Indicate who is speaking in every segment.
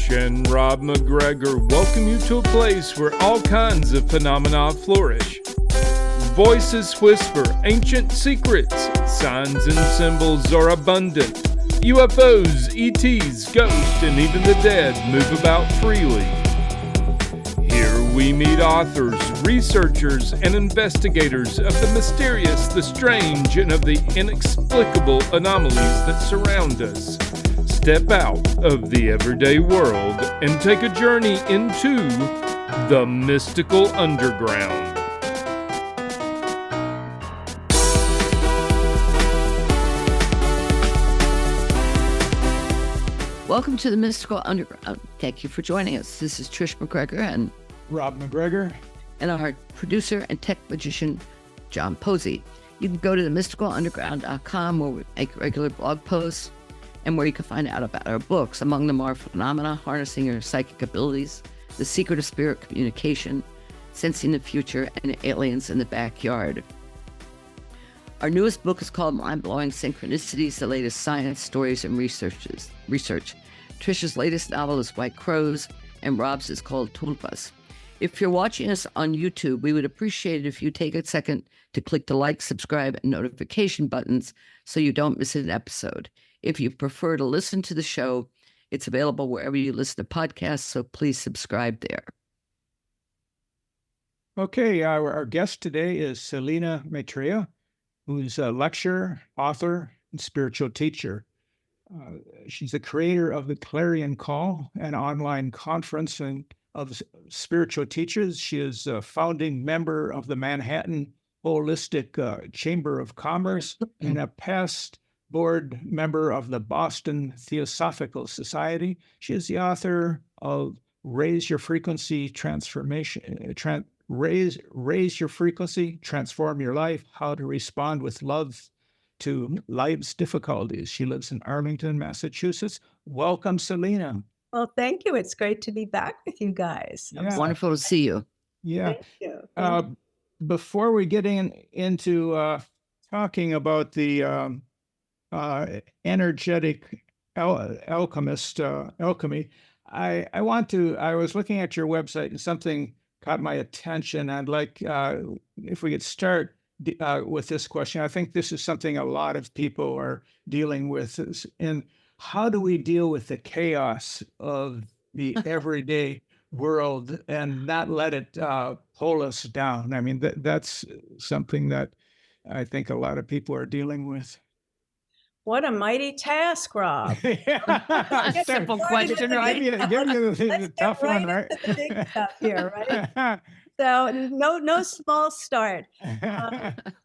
Speaker 1: Trish and Rob McGregor welcome you to a place where all kinds of phenomena flourish. Voices whisper ancient secrets, signs and symbols are abundant. UFOs, ETs, ghosts, and even the dead move about freely. Here we meet authors, researchers, and investigators of the mysterious, the strange, and of the inexplicable anomalies that surround us. Step out of the everyday world and take a journey into the mystical underground.
Speaker 2: Welcome to the Mystical Underground. Thank you for joining us. This is Trish McGregor and
Speaker 3: Rob McGregor,
Speaker 2: and our producer and tech magician, John Posey. You can go to themysticalunderground.com where we make regular blog posts and where you can find out about our books. Among them are Phenomena, Harnessing Your Psychic Abilities, The Secret of Spirit Communication, Sensing the Future, and Aliens in the Backyard. Our newest book is called Mind-Blowing Synchronicities, the latest science, stories, and research. Trisha's latest novel is White Crows, and Rob's is called Tulpas. If you're watching us on YouTube, we would appreciate it if you take a second to click the like, subscribe, and notification buttons so you don't miss an episode. If you prefer to listen to the show, it's available wherever you listen to podcasts, so please subscribe there.
Speaker 3: Okay, our guest today is Selina Maitreya, who's a lecturer, author, and spiritual teacher. She's the creator of the Clarion Call, an online conference of spiritual teachers. She is a founding member of the Manhattan Holistic Chamber of Commerce and a past board member of the Boston Theosophical Society. She is the author of Raise Your Frequency, Raise Your Frequency, Transform Your Life, How to Respond with Love to Life's Difficulties. She lives in Arlington, Massachusetts. Welcome, Selina.
Speaker 4: Well, thank you. It's great to be back with you guys.
Speaker 2: Yeah. Wonderful to see you.
Speaker 3: Yeah.
Speaker 4: Thank you.
Speaker 3: Before we get into talking about the energetic alchemist, alchemy, I was looking at your website and something caught my attention. I'd like, if we could start with this question. I think this is something a lot of people are dealing with. And how do we deal with the chaos of the everyday world and not let it pull us down? I mean, that's something that I think a lot of people are dealing with.
Speaker 4: What a mighty task, Rob.
Speaker 2: Simple question, right?
Speaker 3: Give you the tough one, right?
Speaker 4: The big stuff here, right? So no small start.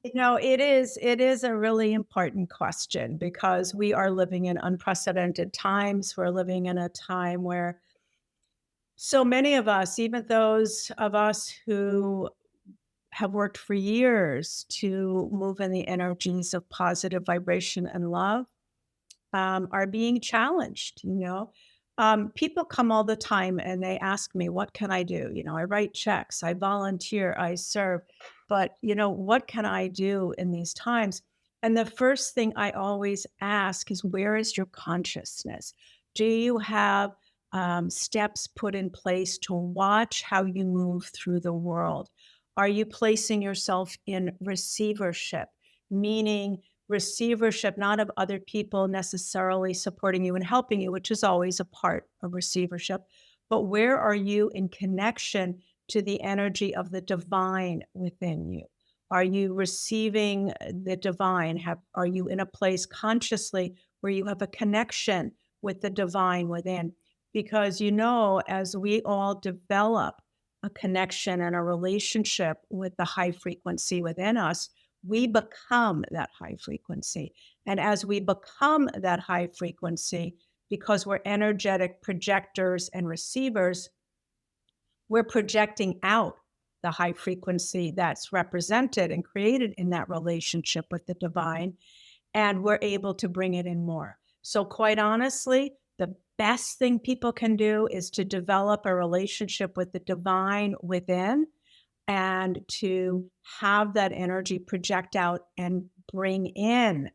Speaker 4: It is a really important question because we are living in unprecedented times. We're living in a time where so many of us, even those of us who have worked for years to move in the energies of positive vibration and love, are being challenged. People come all the time and they ask me, what can I do? I write checks, I volunteer, I serve, but what can I do in these times? And the first thing I always ask is, where is your consciousness? Do you have steps put in place to watch how you move through the world? Are you placing yourself in receivership, meaning receivership, not of other people necessarily supporting you and helping you, which is always a part of receivership, but where are you in connection to the energy of the divine within you? Are you receiving the divine? Are you in a place consciously where you have a connection with the divine within? Because as we all develop a connection and a relationship with the high frequency within us, we become that high frequency. And as we become that high frequency, because we're energetic projectors and receivers, we're projecting out the high frequency that's represented and created in that relationship with the divine, and we're able to bring it in more. So quite honestly, the best thing people can do is to develop a relationship with the divine within and to have that energy project out and bring in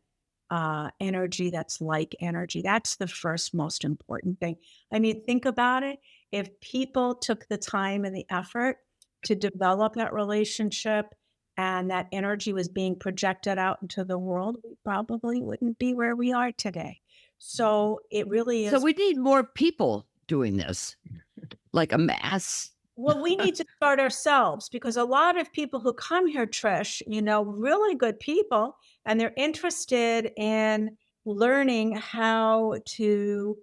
Speaker 4: energy that's like energy. That's the first most important thing. I mean, think about it. If people took the time and the effort to develop that relationship and that energy was being projected out into the world, we probably wouldn't be where we are today. So it really
Speaker 2: So
Speaker 4: is.
Speaker 2: we need more people doing this, like a mass.
Speaker 4: Well, we need to start ourselves, because a lot of people who come here, Trish, really good people, and they're interested in learning how to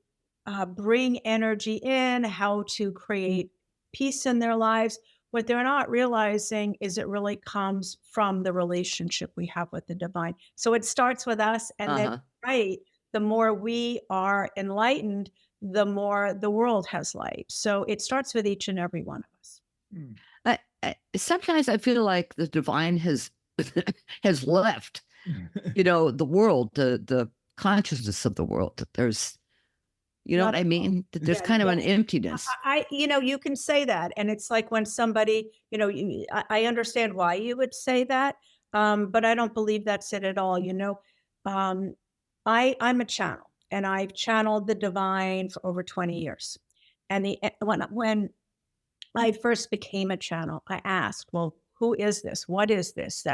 Speaker 4: bring energy in, how to create peace in their lives. What they're not realizing is it really comes from the relationship we have with the divine. So it starts with us, and then, right, the more we are enlightened, the more the world has light. So it starts with each and every one of us.
Speaker 2: Sometimes I feel like the divine has has left, the world, the consciousness of the world. There's, you know
Speaker 4: Not
Speaker 2: what I
Speaker 4: at all.
Speaker 2: mean? There's
Speaker 4: Yeah,
Speaker 2: kind of
Speaker 4: yeah.
Speaker 2: an emptiness.
Speaker 4: You can say that, and it's like when somebody, I understand why you would say that, but I don't believe that's it at all. I'm a channel, and I've channeled the divine for over 20 years. And when I first became a channel, I asked, well, who is this? What is this?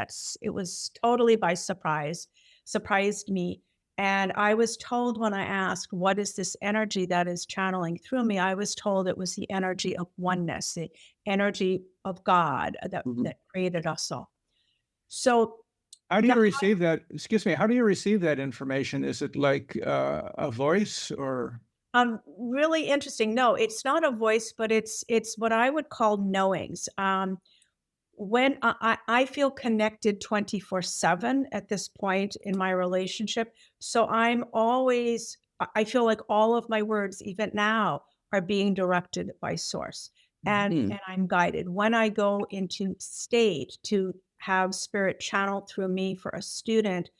Speaker 4: It was totally by surprise, surprised me. And I was told, when I asked, what is this energy that is channeling through me? I was told it was the energy of oneness, the energy of God that created us all. So
Speaker 3: how do you receive that? Excuse me. How do you receive that information? Is it like a voice or?
Speaker 4: Really interesting. No, it's not a voice, but it's what I would call knowings. When I feel connected 24/7 at this point in my relationship. So I feel like all of my words, even now, are being directed by source, and I'm guided. When I go into state to have spirit channel through me for a student,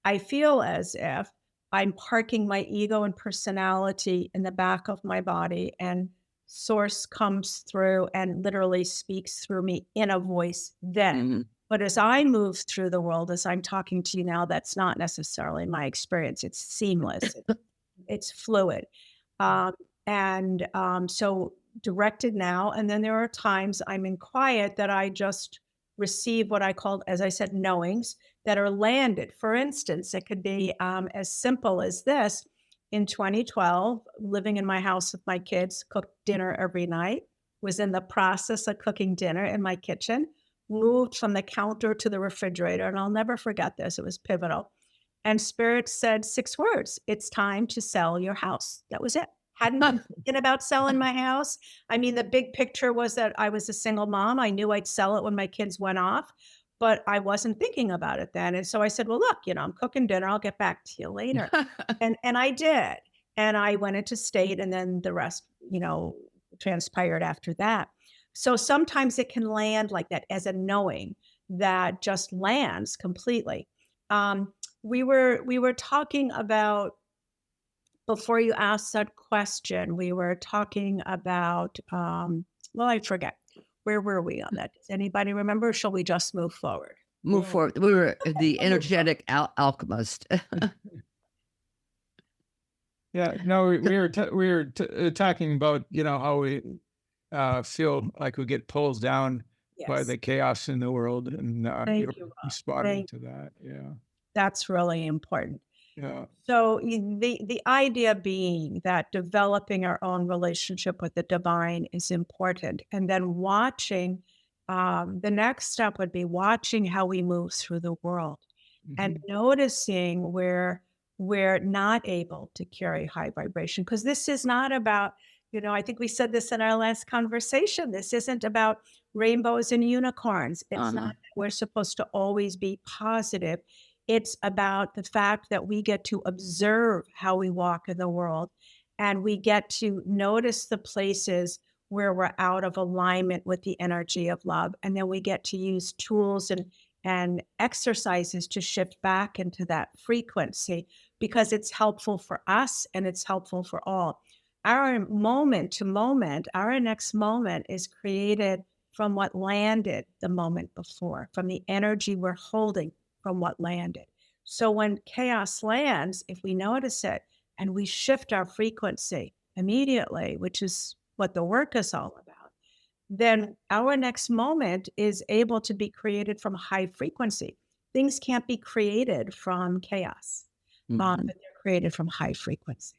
Speaker 4: I feel as if I'm parking my ego and personality in the back of my body, and source comes through and literally speaks through me in a voice then. But as I move through the world, as I'm talking to you now, that's not necessarily my experience. It's seamless. It's fluid. So directed now. And then there are times I'm in quiet that I just receive what I call, as I said, knowings that are landed. For instance, it could be as simple as this. In 2012, living in my house with my kids, cooked dinner every night, was in the process of cooking dinner in my kitchen, moved from the counter to the refrigerator. And I'll never forget this. It was pivotal. And Spirit said 6 words: it's time to sell your house. That was it. Hadn't been thinking about selling my house. I mean, the big picture was that I was a single mom. I knew I'd sell it when my kids went off, but I wasn't thinking about it then. And so I said, well, look, I'm cooking dinner. I'll get back to you later. And I did. And I went into state, and then the rest, transpired after that. So sometimes it can land like that, as a knowing that just lands completely. We were talking about, before you asked that question, we were talking about, I forget. Where were we on that? Does anybody remember? Or shall we just move forward?
Speaker 2: Move forward. We were the energetic alchemist.
Speaker 3: Yeah, no, we were talking about, how we feel like we get pulled down by the chaos in the world, and responding to that. Yeah,
Speaker 4: that's really important.
Speaker 3: Yeah.
Speaker 4: So the idea being that developing our own relationship with the divine is important, and then watching. The next step would be watching how we move through the world, and noticing where we're not able to carry high vibration. Because this is not about, I think we said this in our last conversation. This isn't about rainbows and unicorns. It's not that we're supposed to always be positive. It's about the fact that we get to observe how we walk in the world, and we get to notice the places where we're out of alignment with the energy of love. And then we get to use tools and exercises to shift back into that frequency, because it's helpful for us and it's helpful for all. Our moment to moment, our next moment is created from what landed the moment before, from the energy we're holding from what landed. So when chaos lands, if we notice it and we shift our frequency immediately, which is what the work is all about, then our next moment is able to be created from high frequency. Things can't be created from chaos, but they're created from high frequency.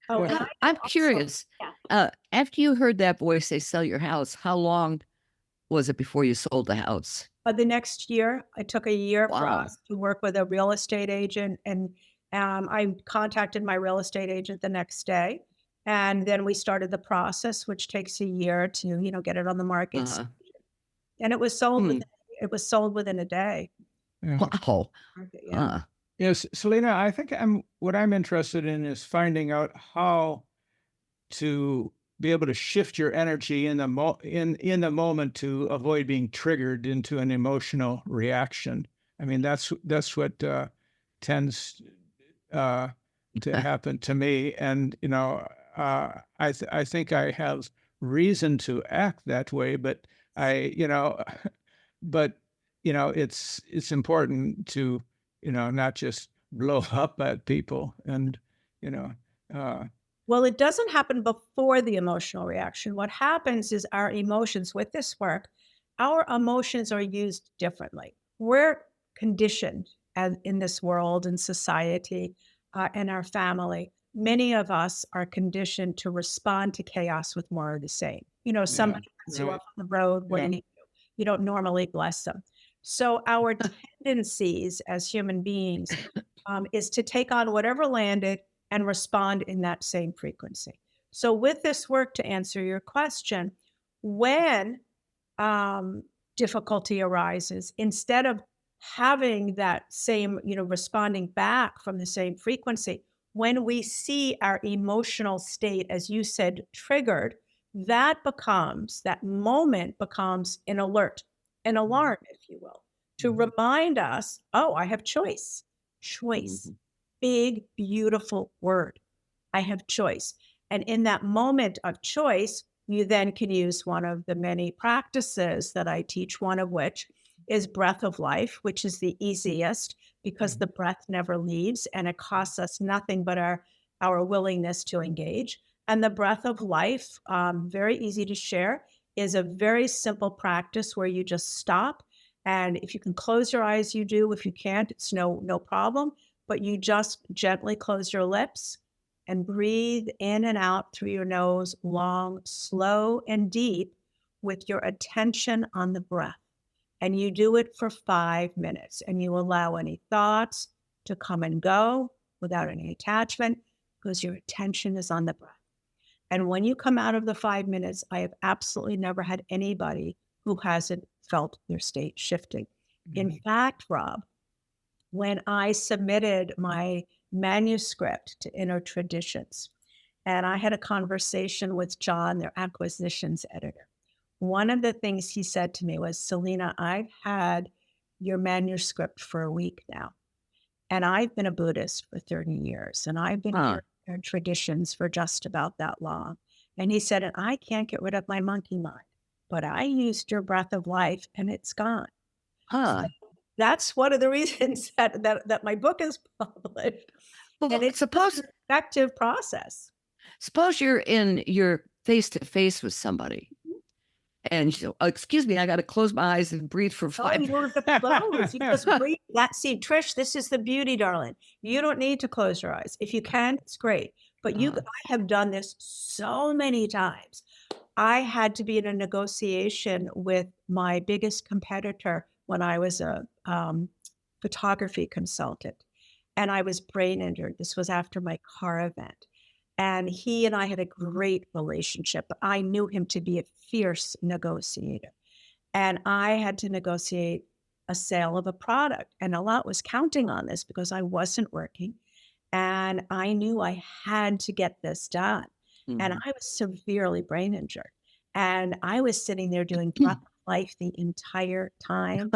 Speaker 4: Oh, and
Speaker 2: I'm curious. After you heard that voice say, sell your house, how long was it before you sold the house?
Speaker 4: The next year, it took a year for
Speaker 2: Wow.
Speaker 4: us to work with a real estate agent. And I contacted my real estate agent the next day. And then we started the process, which takes a year to, get it on the market. And it was sold within a day.
Speaker 3: Yeah.
Speaker 2: Wow.
Speaker 4: Yeah.
Speaker 3: Yes, Selina, I think what I'm interested in is finding out how to be able to shift your energy in the moment to avoid being triggered into an emotional reaction. I mean, that's what tends to happen to me, and I think I have reason to act that way, but it's important to not just blow up at people, and
Speaker 4: Well, it doesn't happen before the emotional reaction. What happens is our emotions with this work, our emotions are used differently. We're conditioned in this world and society and our family. Many of us are conditioned to respond to chaos with more of the same. Somebody cuts you off on the road. What do you do? You don't normally bless them. So our tendencies as human beings is to take on whatever landed and respond in that same frequency. So with this work, to answer your question, when difficulty arises, instead of having that same, responding back from the same frequency, when we see our emotional state, as you said, triggered, that moment becomes an alert, an alarm, if you will, to remind us, oh, I have choice. Big, beautiful word. I have choice. And in that moment of choice, you then can use one of the many practices that I teach, one of which is breath of life, which is the easiest because the breath never leaves and it costs us nothing but our willingness to engage. And the breath of life, very easy to share, is a very simple practice where you just stop. And if you can close your eyes, you do. If you can't, it's no problem. But you just gently close your lips and breathe in and out through your nose, long, slow, and deep with your attention on the breath. And you do it for 5 minutes, and you allow any thoughts to come and go without any attachment because your attention is on the breath. And when you come out of the 5 minutes, I have absolutely never had anybody who hasn't felt their state shifting. In fact, Rob, when I submitted my manuscript to Inner Traditions, and I had a conversation with John, their acquisitions editor, one of the things he said to me was, Selina, I've had your manuscript for a week now, and I've been a Buddhist for 30 years, and I've been here in traditions for just about that long. And he said, and I can't get rid of my monkey mind, but I used your breath of life and it's gone. So that's one of the reasons that my book is published.
Speaker 2: Well,
Speaker 4: and it's an effective process.
Speaker 2: Suppose you're face-to-face with somebody. And you say, excuse me, I got to close my eyes and breathe for 5 minutes.
Speaker 4: You don't have to close. You just breathe. See, Trish, this is the beauty, darling. You don't need to close your eyes. If you can, it's great. But I have done this so many times. I had to be in a negotiation with my biggest competitor when I was a photography consultant. And I was brain injured. This was after my car event. And he and I had a great relationship. I knew him to be a fierce negotiator. And I had to negotiate a sale of a product. And a lot was counting on this because I wasn't working. And I knew I had to get this done. And I was severely brain injured. And I was sitting there doing breath of life the entire time.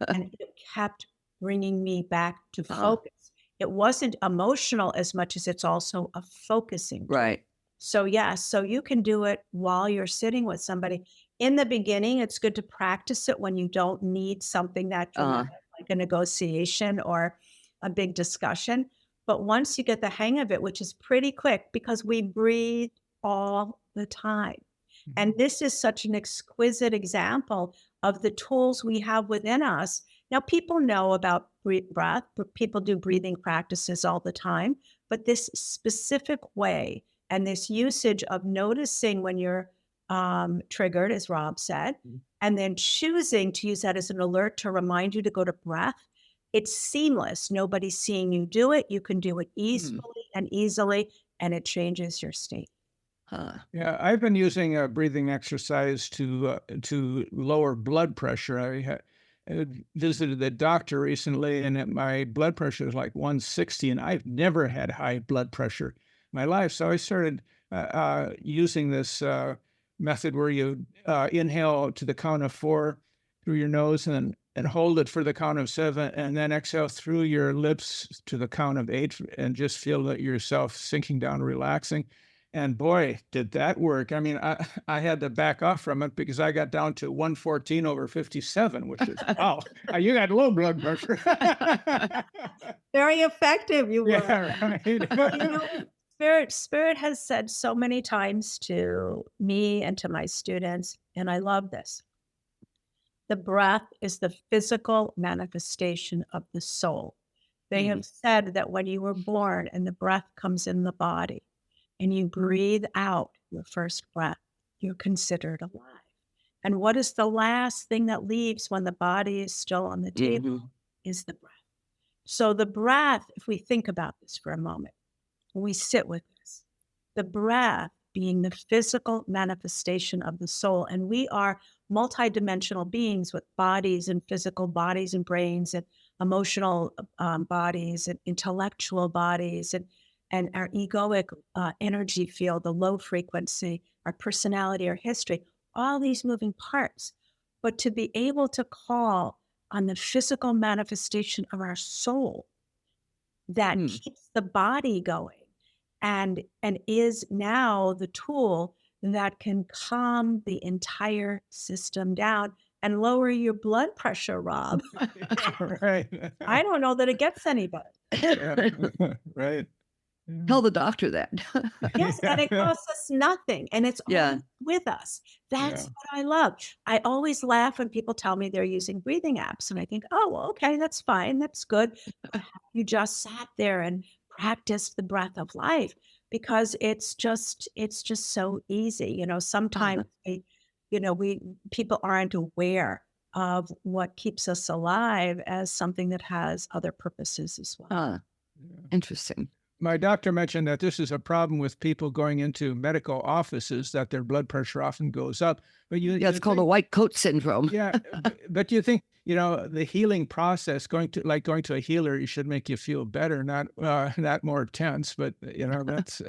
Speaker 4: And it kept bringing me back to focus. It wasn't emotional as much as it's also a focusing tool.
Speaker 2: Right.
Speaker 4: So so you can do it while you're sitting with somebody. In the beginning, it's good to practice it when you don't need something that dramatic, like a negotiation or a big discussion. But once you get the hang of it, which is pretty quick because we breathe all the time. And this is such an exquisite example of the tools we have within us. Now, people know about breath, but people do breathing practices all the time. But this specific way and this usage of noticing when you're triggered, as Rob said, and then choosing to use that as an alert to remind you to go to breath, it's seamless. Nobody's seeing you do it. You can do it easily and easily, and it changes your state.
Speaker 3: Yeah, I've been using a breathing exercise to lower blood pressure. I visited the doctor recently, and my blood pressure is like 160, and I've never had high blood pressure in my life. So I started using this method where you inhale to the count of 4 through your nose and hold it for the count of 7, and then exhale through your lips to the count of 8, and just feel that yourself sinking down, relaxing. And boy, did that work. I mean, I had to back off from it because I got down to 114/57, which is, wow, you got low blood pressure.
Speaker 4: Very effective, you were.
Speaker 3: Yeah, right.
Speaker 4: Well, Spirit has said so many times to me and to my students, and I love this. The breath is the physical manifestation of the soul. They have said that when you were born and the breath comes in the body, and you breathe out your first breath, you're considered alive. And what is the last thing that leaves when the body is still on the table? Is the breath. So the breath, if we think about this for a moment, when we sit with this, the breath being the physical manifestation of the soul, and we are multidimensional beings with bodies and physical bodies and brains and emotional bodies and intellectual bodies and our egoic energy field, the low frequency, our personality, our history, all these moving parts. But to be able to call on the physical manifestation of our soul that keeps the body going and is now the tool that can calm the entire system down and lower your blood pressure, Rob.
Speaker 3: Right.
Speaker 4: I don't know that it gets any better.
Speaker 3: Yeah. Right.
Speaker 2: Tell the doctor that.
Speaker 4: Yes, and it costs us nothing, and it's all with us. That's what I love. I always laugh when people tell me they're using breathing apps, and I think, oh, well, okay, that's fine, that's good. But you just sat there and practiced the breath of life because it's just so easy. You know, sometimes people aren't aware of what keeps us alive as something that has other purposes as well.
Speaker 2: Interesting.
Speaker 3: My doctor mentioned that this is a problem with people going into medical offices, that their blood pressure often goes up. But
Speaker 2: it's called a white coat syndrome.
Speaker 3: Yeah, but you think, the healing process, going to a healer, you should make you feel better, not more tense. But that's.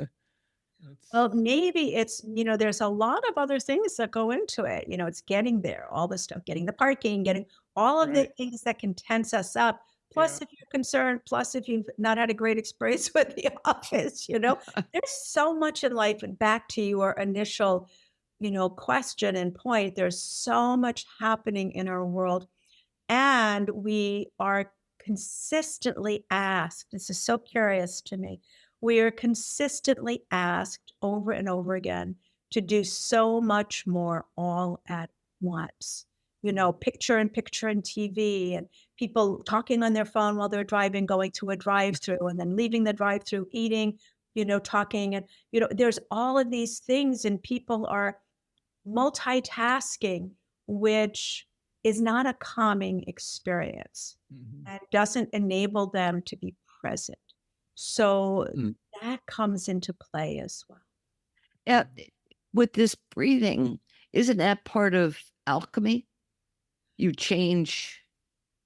Speaker 4: Well, maybe it's, there's a lot of other things that go into it. It's getting there, all this stuff, getting the parking, getting all of the things that can tense us up. Plus, if you're concerned, plus if you've not had a great experience with the office, there's so much in life. And back to your initial, question and point, there's so much happening in our world. And we are consistently asked, this is so curious to me, we are consistently asked over and over again to do so much more all at once. Picture in TV and people talking on their phone while they're driving, going to a drive-through and then leaving the drive-through, eating, talking. And, there's all of these things and people are multitasking, which is not a calming experience and doesn't enable them to be present. So that comes into play as well.
Speaker 2: Yeah. With this breathing, isn't that part of alchemy? You change.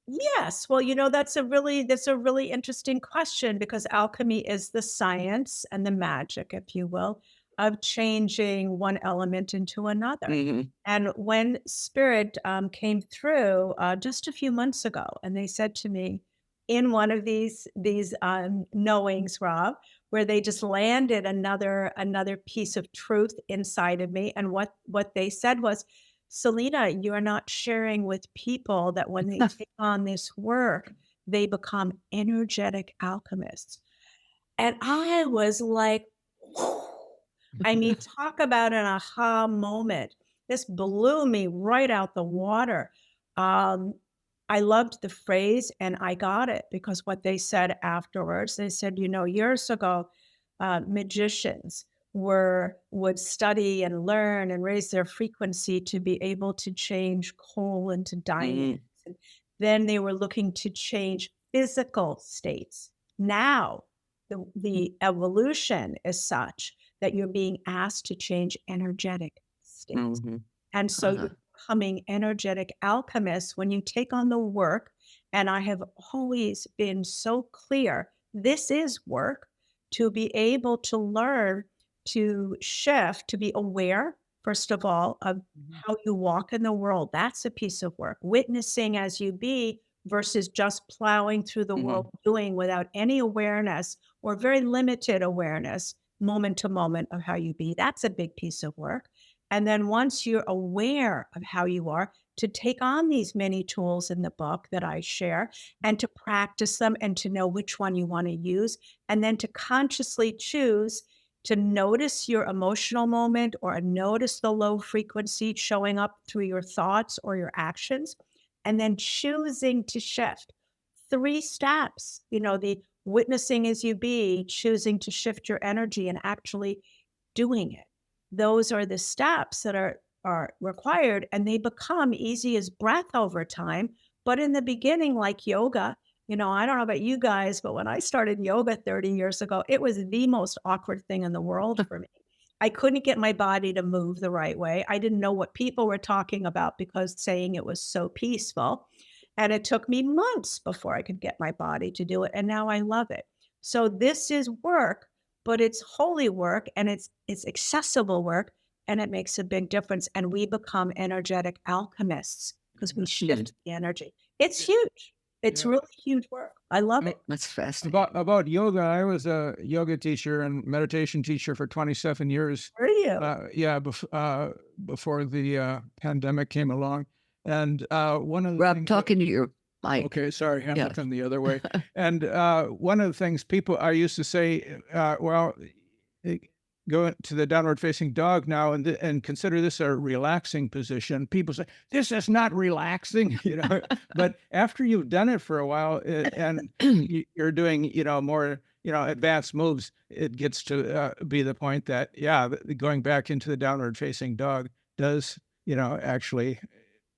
Speaker 4: Yes. Well, that's a really interesting question because alchemy is the science and the magic, if you will, of changing one element into another. And when Spirit came through just a few months ago, and they said to me in one of these knowings, Rob, where they just landed another piece of truth inside of me, and what they said was, Selina, you are not sharing with people that when they take on this work, they become energetic alchemists. And I was like, whew. I mean, talk about an aha moment. This blew me right out the water. Um, I loved the phrase and I got it because what they said afterwards, they said, years ago, magicians would study and learn and raise their frequency to be able to change coal into diamonds. And then they were looking to change physical states. Now, the evolution is such that you're being asked to change energetic states. And so you're becoming energetic alchemists when you take on the work. And I have always been so clear, this is work, to be able to learn to shift, to be aware, first of all, of how you walk in the world. That's a piece of work. Witnessing as you be versus just plowing through the world doing without any awareness or very limited awareness, moment to moment of how you be. That's a big piece of work. And then once you're aware of how you are, to take on these many tools in the book that I share and to practice them and to know which one you want to use, and then to consciously choose to notice your emotional moment or notice the low frequency showing up through your thoughts or your actions, and then choosing to shift. 3 steps, the witnessing as you be, choosing to shift your energy and actually doing it. Those are the steps that are required, and they become easy as breath over time. But in the beginning, like yoga, I don't know about you guys, but when I started yoga 30 years ago, it was the most awkward thing in the world for me. I couldn't get my body to move the right way. I didn't know what people were talking about because saying it was so peaceful. And it took me months before I could get my body to do it. And now I love it. So this is work, but it's holy work and it's accessible work, and it makes a big difference. And we become energetic alchemists because we shift the energy. It's huge. It's really huge work. I love it.
Speaker 2: That's fascinating.
Speaker 3: About yoga, I was a yoga teacher and meditation teacher for 27 years.
Speaker 4: Where are you?
Speaker 3: Before the pandemic came along. And one of the
Speaker 2: Rob,
Speaker 3: things
Speaker 2: talking to your mic.
Speaker 3: Okay, sorry, I'm looking the other way. And one of the things I used to say, go to the downward facing dog now and consider this a relaxing position. People say, this is not relaxing, but after you've done it for a while and you're doing, more, advanced moves, it gets to be the point that, going back into the downward facing dog does, actually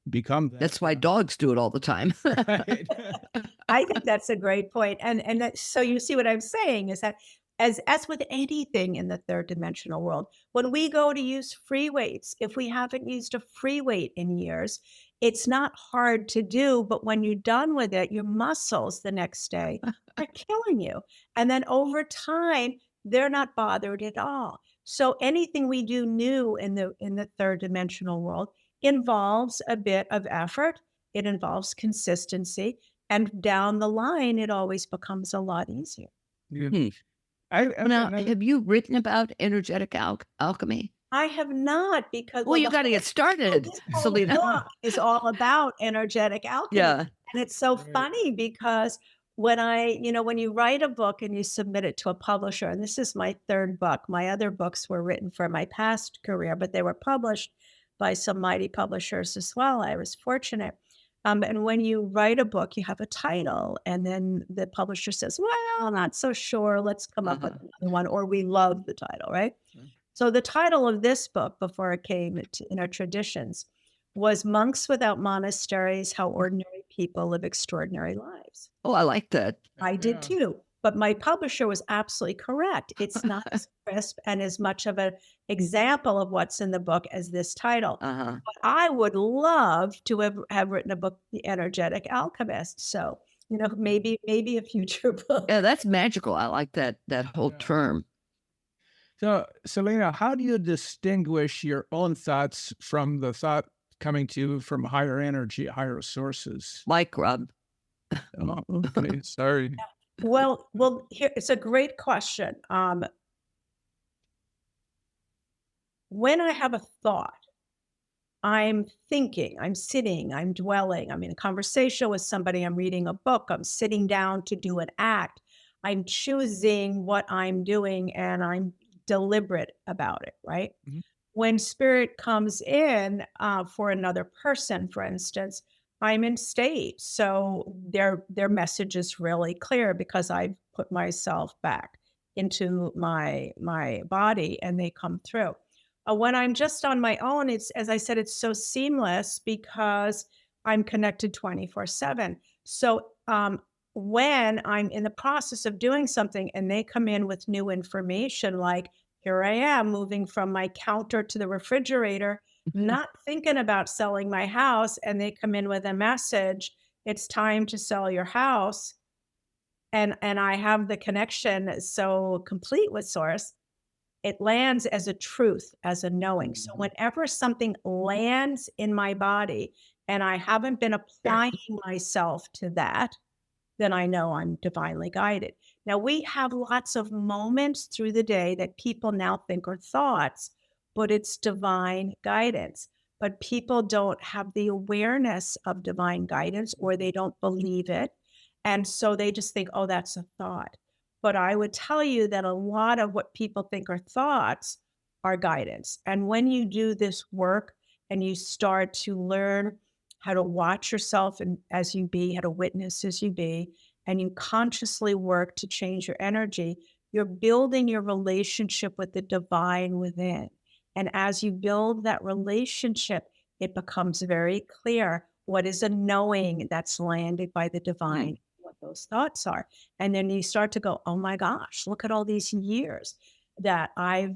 Speaker 3: become that.
Speaker 2: That's why dogs do it all the time.
Speaker 3: Right.
Speaker 4: I think that's a great point. And so you see what I'm saying is that as with anything in the third dimensional world, when we go to use free weights, if we haven't used a free weight in years, it's not hard to do, but when you're done with it, your muscles the next day are killing you. And then over time, they're not bothered at all. So anything we do new in the third dimensional world involves a bit of effort. It involves consistency. And down the line, it always becomes a lot easier.
Speaker 3: Yeah.
Speaker 2: Now, have you written about energetic alchemy?
Speaker 4: I have not, because
Speaker 2: Well, you got to get started, Selina.
Speaker 4: Book is all about energetic alchemy.
Speaker 2: Yeah.
Speaker 4: And it's so funny because when you write a book and you submit it to a publisher, and this is my 3rd book, my other books were written for my past career, but they were published by some mighty publishers as well. I was fortunate. And when you write a book, you have a title, and then the publisher says, well, not so sure. Let's come up with another one, or we love the title, right? So the title of this book, before it came to Inner Traditions, was Monks Without Monasteries, How Ordinary People Live Extraordinary Lives.
Speaker 2: Oh, I like that.
Speaker 4: I did too. But my publisher was absolutely correct. It's not as crisp and as much of an example of what's in the book as this title. But I would love to have written a book, The Energetic Alchemist. So, maybe a future book.
Speaker 2: Yeah, that's magical. I like that whole term.
Speaker 3: So, Selina, how do you distinguish your own thoughts from the thought coming to you from higher energy, higher sources?
Speaker 2: Like Rob.
Speaker 3: Oh, okay, sorry.
Speaker 4: Well, here it's a great question. When I have a thought, I'm thinking, I'm sitting, I'm dwelling, I'm in a conversation with somebody, I'm reading a book, I'm sitting down to do an act. I'm choosing what I'm doing and I'm deliberate about it, right?
Speaker 3: Mhm.
Speaker 4: When spirit comes in for another person, for instance, I'm in state. So their message is really clear because I've put myself back into my body and they come through. When I'm just on my own, it's, as I said, it's so seamless because I'm connected 24/7. So when I'm in the process of doing something and they come in with new information, like here I am moving from my counter to the refrigerator, not thinking about selling my house, and they come in with a message, it's time to sell your house. And I have the connection so complete with source, it lands as a truth, as a knowing. So whenever something lands in my body and I haven't been applying myself to that, then I know I'm divinely guided. Now, we have lots of moments through the day that people now think are thoughts, but it's divine guidance. But people don't have the awareness of divine guidance or they don't believe it. And so they just think, oh, that's a thought. But I would tell you that a lot of what people think are thoughts are guidance. And when you do this work and you start to learn how to watch yourself and as you be, how to witness as you be, and you consciously work to change your energy, you're building your relationship with the divine within. And as you build that relationship, it becomes very clear what is a knowing that's landed by the divine, what those thoughts are. And then you start to go, oh my gosh, look at all these years that I've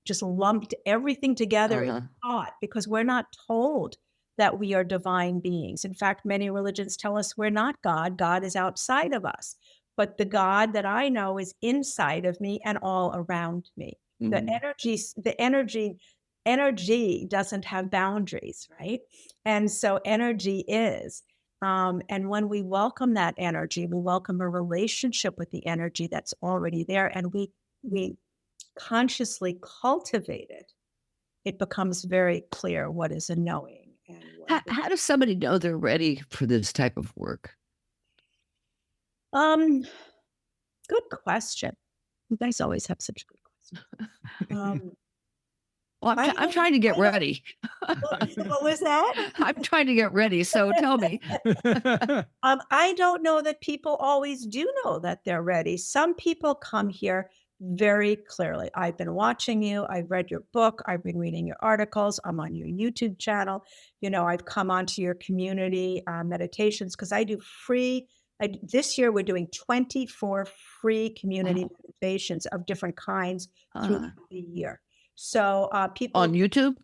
Speaker 4: just lumped everything together in thought because we're not told that we are divine beings. In fact, many religions tell us we're not God. God is outside of us. But the God that I know is inside of me and all around me. The energy doesn't have boundaries, right? And so energy is. And when we welcome that energy, we welcome a relationship with the energy that's already there, and we consciously cultivate it, it becomes very clear what is a knowing. And
Speaker 2: How does somebody know they're ready for this type of work?
Speaker 4: Good question. You guys always have such good questions.
Speaker 2: Well, I'm trying to get ready.
Speaker 4: What was that?
Speaker 2: I'm trying to get ready. So tell me.
Speaker 4: I don't know that people always do know that they're ready. Some people come here very clearly. I've been watching you. I've read your book. I've been reading your articles. I'm on your YouTube channel. I've come onto your community meditations because I do free. This year, we're doing 24 free community meditations of different kinds through the year. So people
Speaker 2: on YouTube?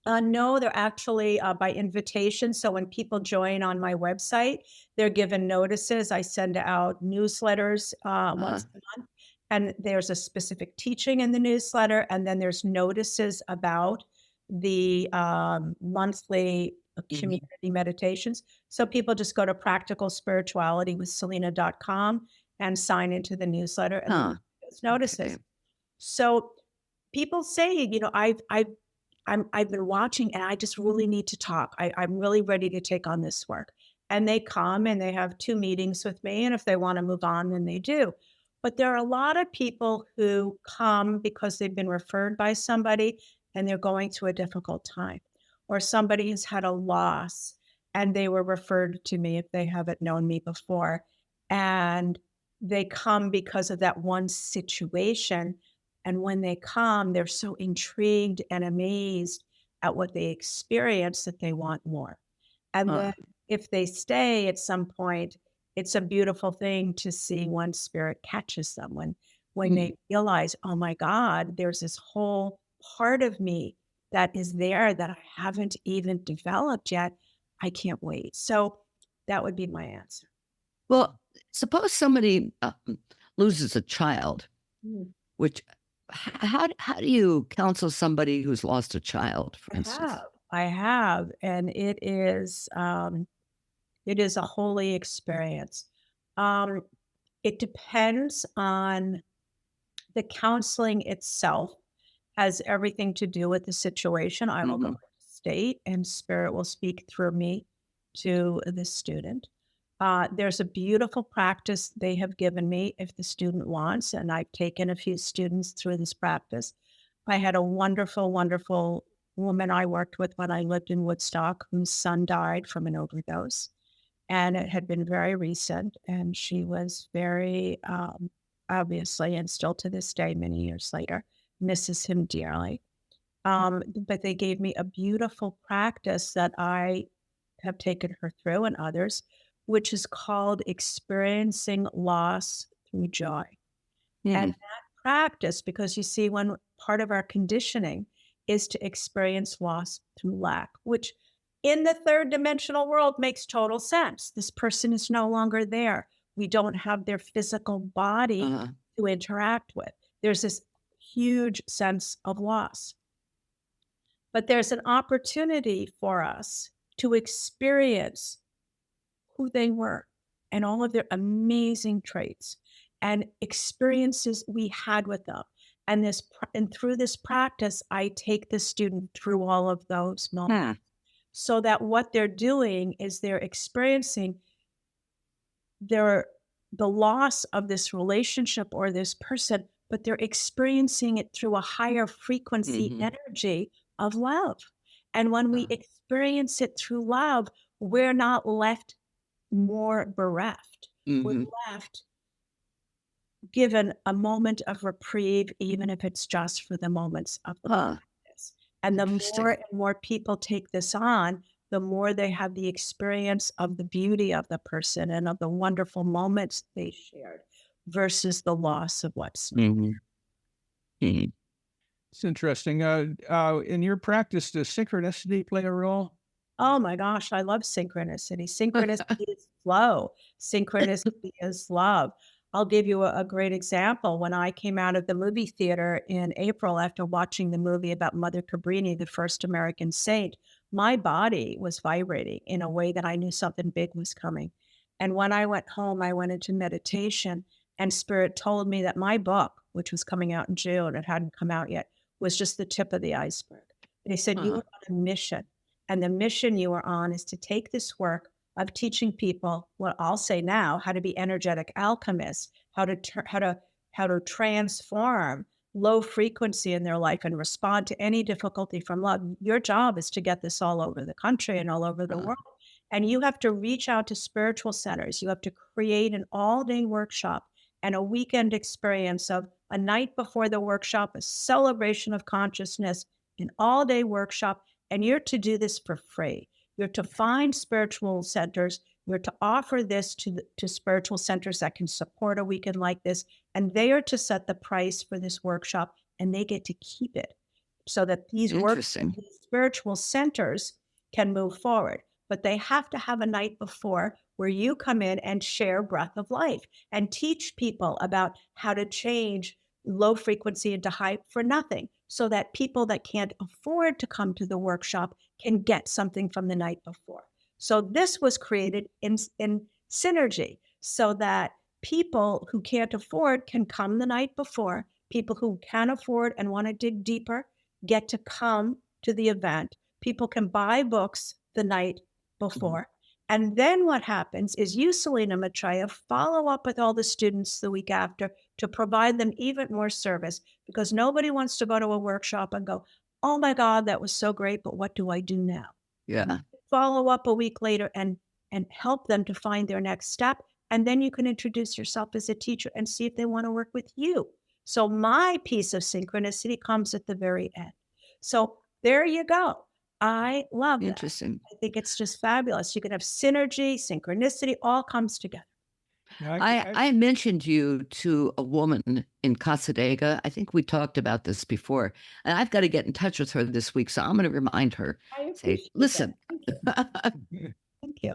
Speaker 4: No, they're actually by invitation. So when people join on my website, they're given notices. I send out newsletters once a month, and there's a specific teaching in the newsletter, and then there's notices about the monthly community meditations. So people just go to practicalspiritualitywithselina.com and sign into the newsletter, and then there's notices.
Speaker 2: Okay.
Speaker 4: So people say, I've been watching and I just really need to talk. I'm really ready to take on this work. And they come and they have 2 meetings with me. And if they want to move on, then they do. But there are a lot of people who come because they've been referred by somebody and they're going through a difficult time. Or somebody has had a loss and they were referred to me if they haven't known me before. And they come because of that one situation. And when they come, they're so intrigued and amazed at what they experience that they want more. And then if they stay at some point, it's a beautiful thing to see when spirit catches them, when they realize, oh my God, there's this whole part of me that is there that I haven't even developed yet. I can't wait. So that would be my answer.
Speaker 2: Well, suppose somebody loses a child, which how do you counsel somebody who's lost a child, for instance?
Speaker 4: I have, and it is a holy experience. It depends on the counseling itself, has everything to do with the situation. I will go into state, and spirit will speak through me to the student. There's a beautiful practice they have given me if the student wants, and I've taken a few students through this practice. I had a wonderful, wonderful woman I worked with when I lived in Woodstock whose son died from an overdose. And it had been very recent, and she was very, obviously, and still to this day, many years later, misses him dearly. But they gave me a beautiful practice that I have taken her through and others, which is called experiencing loss through joy. And that practice, because you see, when part of our conditioning is to experience loss through lack, which in the third dimensional world makes total sense. This person is no longer there. We don't have their physical body to interact with. There's this huge sense of loss. But there's an opportunity for us to experience who they were and all of their amazing traits and experiences we had with them. And through this practice, I take the student through all of those moments so that what they're doing is they're experiencing the loss of this relationship or this person, but they're experiencing it through a higher frequency energy of love. And when we experience it through love, we're not left more bereft. We're left given a moment of reprieve, even if it's just for the moments of the practice. And the more and more people take this on, the more they have the experience of the beauty of the person and of the wonderful moments they shared versus the loss of what's.
Speaker 3: It's interesting. In your practice, does synchronicity play a role?
Speaker 4: Oh my gosh, I love synchronicity. Synchronicity is flow. Synchronicity is love. I'll give you a great example. When I came out of the movie theater in April after watching the movie about Mother Cabrini, the first American saint, my body was vibrating in a way that I knew something big was coming. And when I went home, I went into meditation, and Spirit told me that my book, which was coming out in June, it hadn't come out yet, was just the tip of the iceberg. They said, you were on a mission. And the mission you are on is to take this work of teaching people what I'll say now, how to be energetic alchemists, how to transform low frequency in their life and respond to any difficulty from love. Your job is to get this all over the country and all over the world. And you have to reach out to spiritual centers. You have to create an all-day workshop and a weekend experience of a night before the workshop, a celebration of consciousness, an all-day workshop. And you're to do this for free. You're to find spiritual centers. You're to offer this to spiritual centers that can support a weekend like this. And they are to set the price for this workshop, and they get to keep it so that these spiritual centers can move forward. But they have to have a night before where you come in and share breath of life and teach people about how to change low frequency into high for nothing, so that people that can't afford to come to the workshop can get something from the night before. So this was created in synergy so that people who can't afford can come the night before. People who can afford and want to dig deeper get to come to the event. People can buy books the night before. And then what happens is you, Selina Maitreya, follow up with all the students the week after to provide them even more service, because nobody wants to go to a workshop and go, oh my God, that was so great, but what do I do now?
Speaker 2: Yeah.
Speaker 4: Follow up a week later and help them to find their next step. And then you can introduce yourself as a teacher and see if they want to work with you. So my piece of synchronicity comes at the very end. So there you go. I love that.
Speaker 2: Interesting.
Speaker 4: I think it's just fabulous. You can have synergy, synchronicity, all comes together.
Speaker 2: I mentioned you to a woman in Casadega. I think we talked about this before, and I've got to get in touch with her this week. So I'm going to remind her.
Speaker 4: I appreciate
Speaker 2: Listen,
Speaker 4: that. Thank you.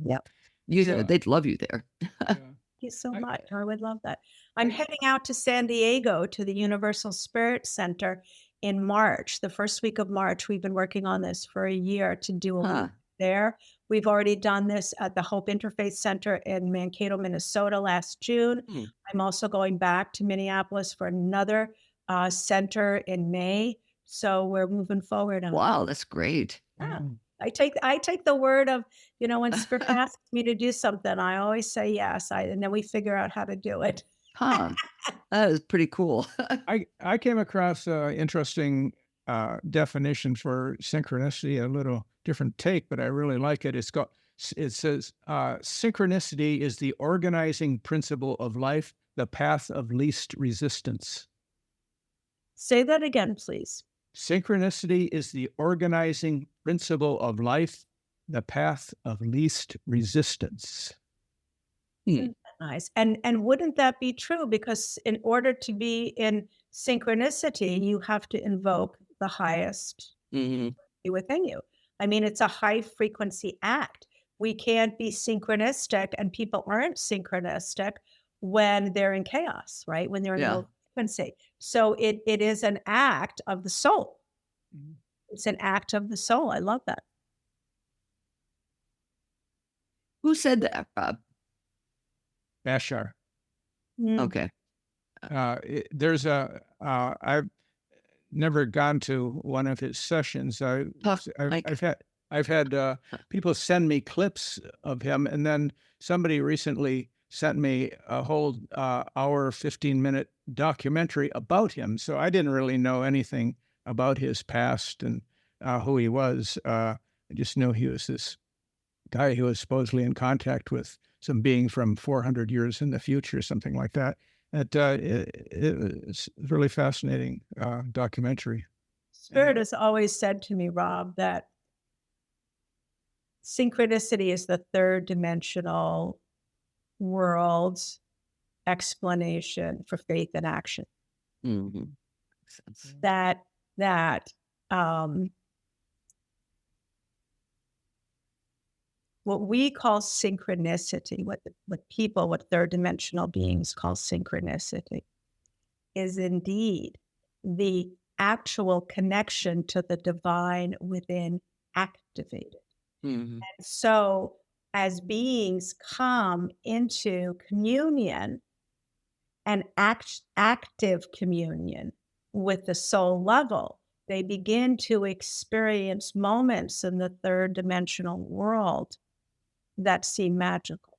Speaker 4: Yep.
Speaker 2: They'd love you there.
Speaker 4: Thank you so much. I would love that. I'm heading out to San Diego to the Universal Spirit Center in March, the first week of March. We've been working on this for a year to do a week there. We've already done this at the Hope Interfaith Center in Mankato, Minnesota last June. I'm also going back to Minneapolis for another center in May. So we're moving forward on
Speaker 2: Wow, that's great.
Speaker 4: that. I take the word of, when Spirit asks me to do something, I always say yes. And then we figure out how to do it.
Speaker 2: Huh. That is pretty cool.
Speaker 3: I came across an interesting definition for synchronicity, a little different take, but I really like it. It says, synchronicity is the organizing principle of life, the path of least resistance.
Speaker 4: Say that again, please.
Speaker 3: Synchronicity is the organizing principle of life, the path of least resistance.
Speaker 4: Nice. And wouldn't that be true? Because in order to be in synchronicity, you have to invoke the highest within you. I mean, it's a high frequency act. We can't be synchronistic, and people aren't synchronistic when they're in chaos, right? When they're in low frequency. So it is an act of the soul. It's an act of the soul. I love that.
Speaker 2: Who said that, Rob?
Speaker 3: Bashar.
Speaker 2: Okay.
Speaker 3: I've never gone to one of his sessions. I've had people send me clips of him, and then somebody recently sent me a whole hour, 15-minute documentary about him. So I didn't really know anything about his past and who he was. I just knew he was this guy who was supposedly in contact with some being from 400 years in the future, something like that. It's a really fascinating documentary.
Speaker 4: Spirit has always said to me, Rob, that synchronicity is the third dimensional world's explanation for faith and action.
Speaker 2: Makes sense.
Speaker 4: That what we call synchronicity, what third dimensional beings call synchronicity, is indeed the actual connection to the divine within activated. And so as beings come into communion and active communion with the soul level, they begin to experience moments in the third dimensional world that seem magical.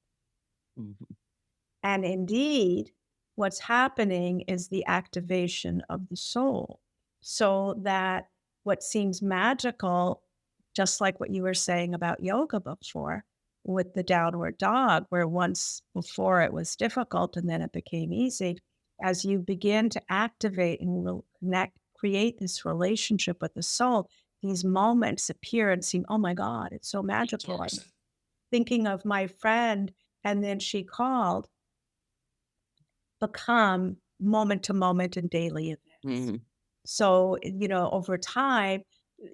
Speaker 4: And indeed, what's happening is the activation of the soul, so that what seems magical, just like what you were saying about yoga before with the downward dog, where once before it was difficult and then it became easy, as you begin to activate and create this relationship with the soul, these moments appear and seem, oh my God, it's so magical. I'm thinking of my friend, and then she called, become moment to moment and daily events. So, over time,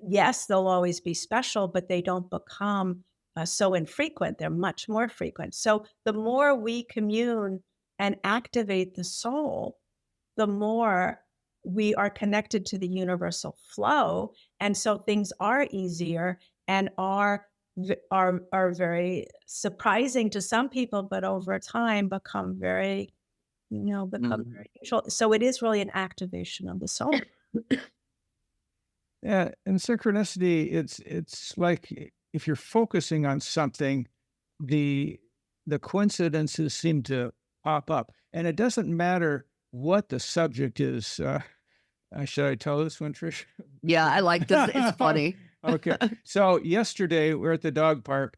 Speaker 4: yes, they'll always be special, but they don't become so infrequent. They're much more frequent. So the more we commune and activate the soul, the more we are connected to the universal flow. And so things are easier and are very surprising to some people, but over time become very, very usual. So it is really an activation of the soul.
Speaker 3: Yeah, and synchronicity, it's like if you're focusing on something, the coincidences seem to pop up, and it doesn't matter what the subject is. Should I tell this one, Trish?
Speaker 2: Yeah, I like this. It's funny.
Speaker 3: Okay, so yesterday we're at the dog park,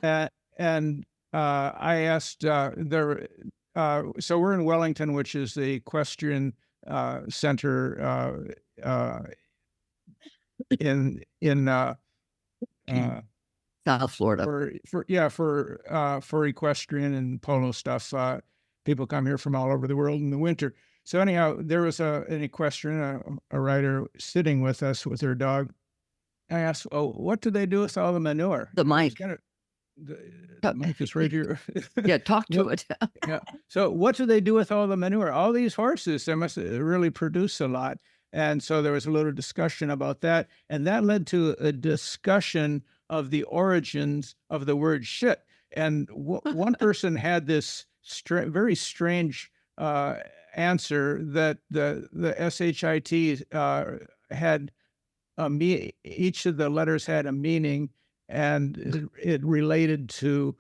Speaker 3: and I asked so we're in Wellington, which is the equestrian center in
Speaker 2: South Florida.
Speaker 3: For equestrian and polo stuff. People come here from all over the world in the winter. So anyhow, there was an equestrian, a rider sitting with us with her dog. I asked, "Oh, what do they do with all the manure?"
Speaker 2: The mic.
Speaker 3: The mic is right here.
Speaker 2: Yeah, talk to it.
Speaker 3: Yeah. So what do they do with all the manure? All these horses, they must really produce a lot. And so there was a little discussion about that. And that led to a discussion of the origins of the word shit. And one person had this very strange answer that the SHIT had each of the letters had a meaning, and it related to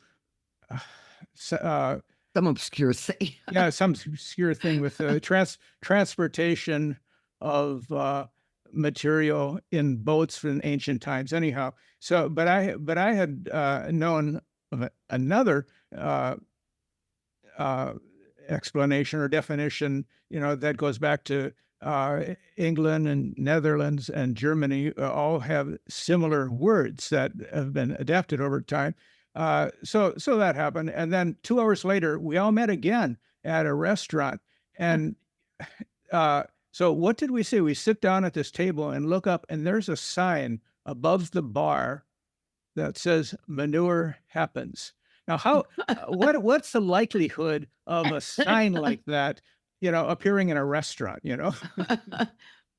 Speaker 2: some obscure thing.
Speaker 3: some obscure thing with the transportation of material in boats from ancient times. Anyhow, so but I had known of another explanation or definition, that goes back to England and Netherlands and Germany. All have similar words that have been adapted over time. So that happened, and then 2 hours later, we all met again at a restaurant, and so what did we see? We sit down at this table and look up, and there's a sign above the bar that says "Manure Happens." Now, what's the likelihood of a sign like that, appearing in a restaurant?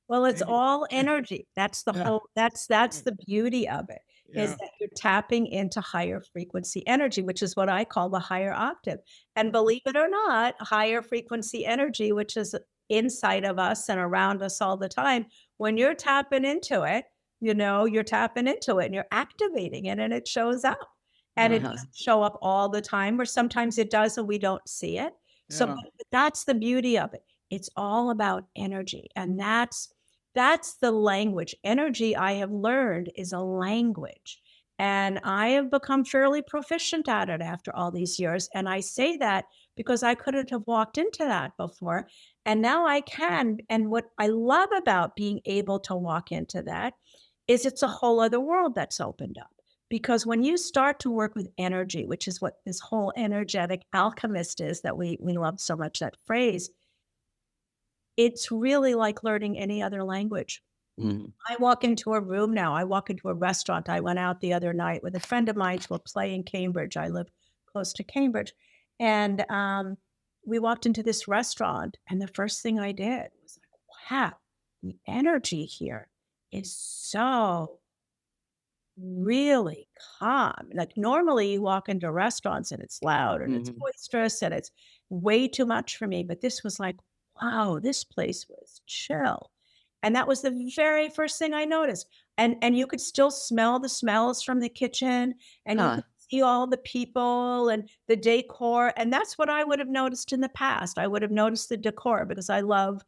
Speaker 4: Well, it's all energy. That's the whole, that's the beauty of it, is that you're tapping into higher frequency energy, which is what I call the higher octave. And believe it or not, higher frequency energy, which is inside of us and around us all the time, when you're tapping into it, you're tapping into it and you're activating it, and it shows up. And it doesn't show up all the time, or sometimes it does and we don't see it. So but that's the beauty of it. It's all about energy. And that's the language. Energy, I have learned, is a language. And I have become fairly proficient at it after all these years. And I say that because I couldn't have walked into that before. And now I can. And what I love about being able to walk into that is it's a whole other world that's opened up. Because when you start to work with energy, which is what this whole energetic alchemist is that we love so much, that phrase, it's really like learning any other language. I walk into a room now. I walk into a restaurant. I went out the other night with a friend of mine to a play in Cambridge. I live close to Cambridge. And we walked into this restaurant, and the first thing I did was like, wow, the energy here is so really calm. Like normally you walk into restaurants and it's loud and it's boisterous and it's way too much for me. But this was like, wow, this place was chill. And that was the very first thing I noticed. And you could still smell the smells from the kitchen, and you could see all the people and the decor. And that's what I would have noticed in the past. I would have noticed the decor because I'm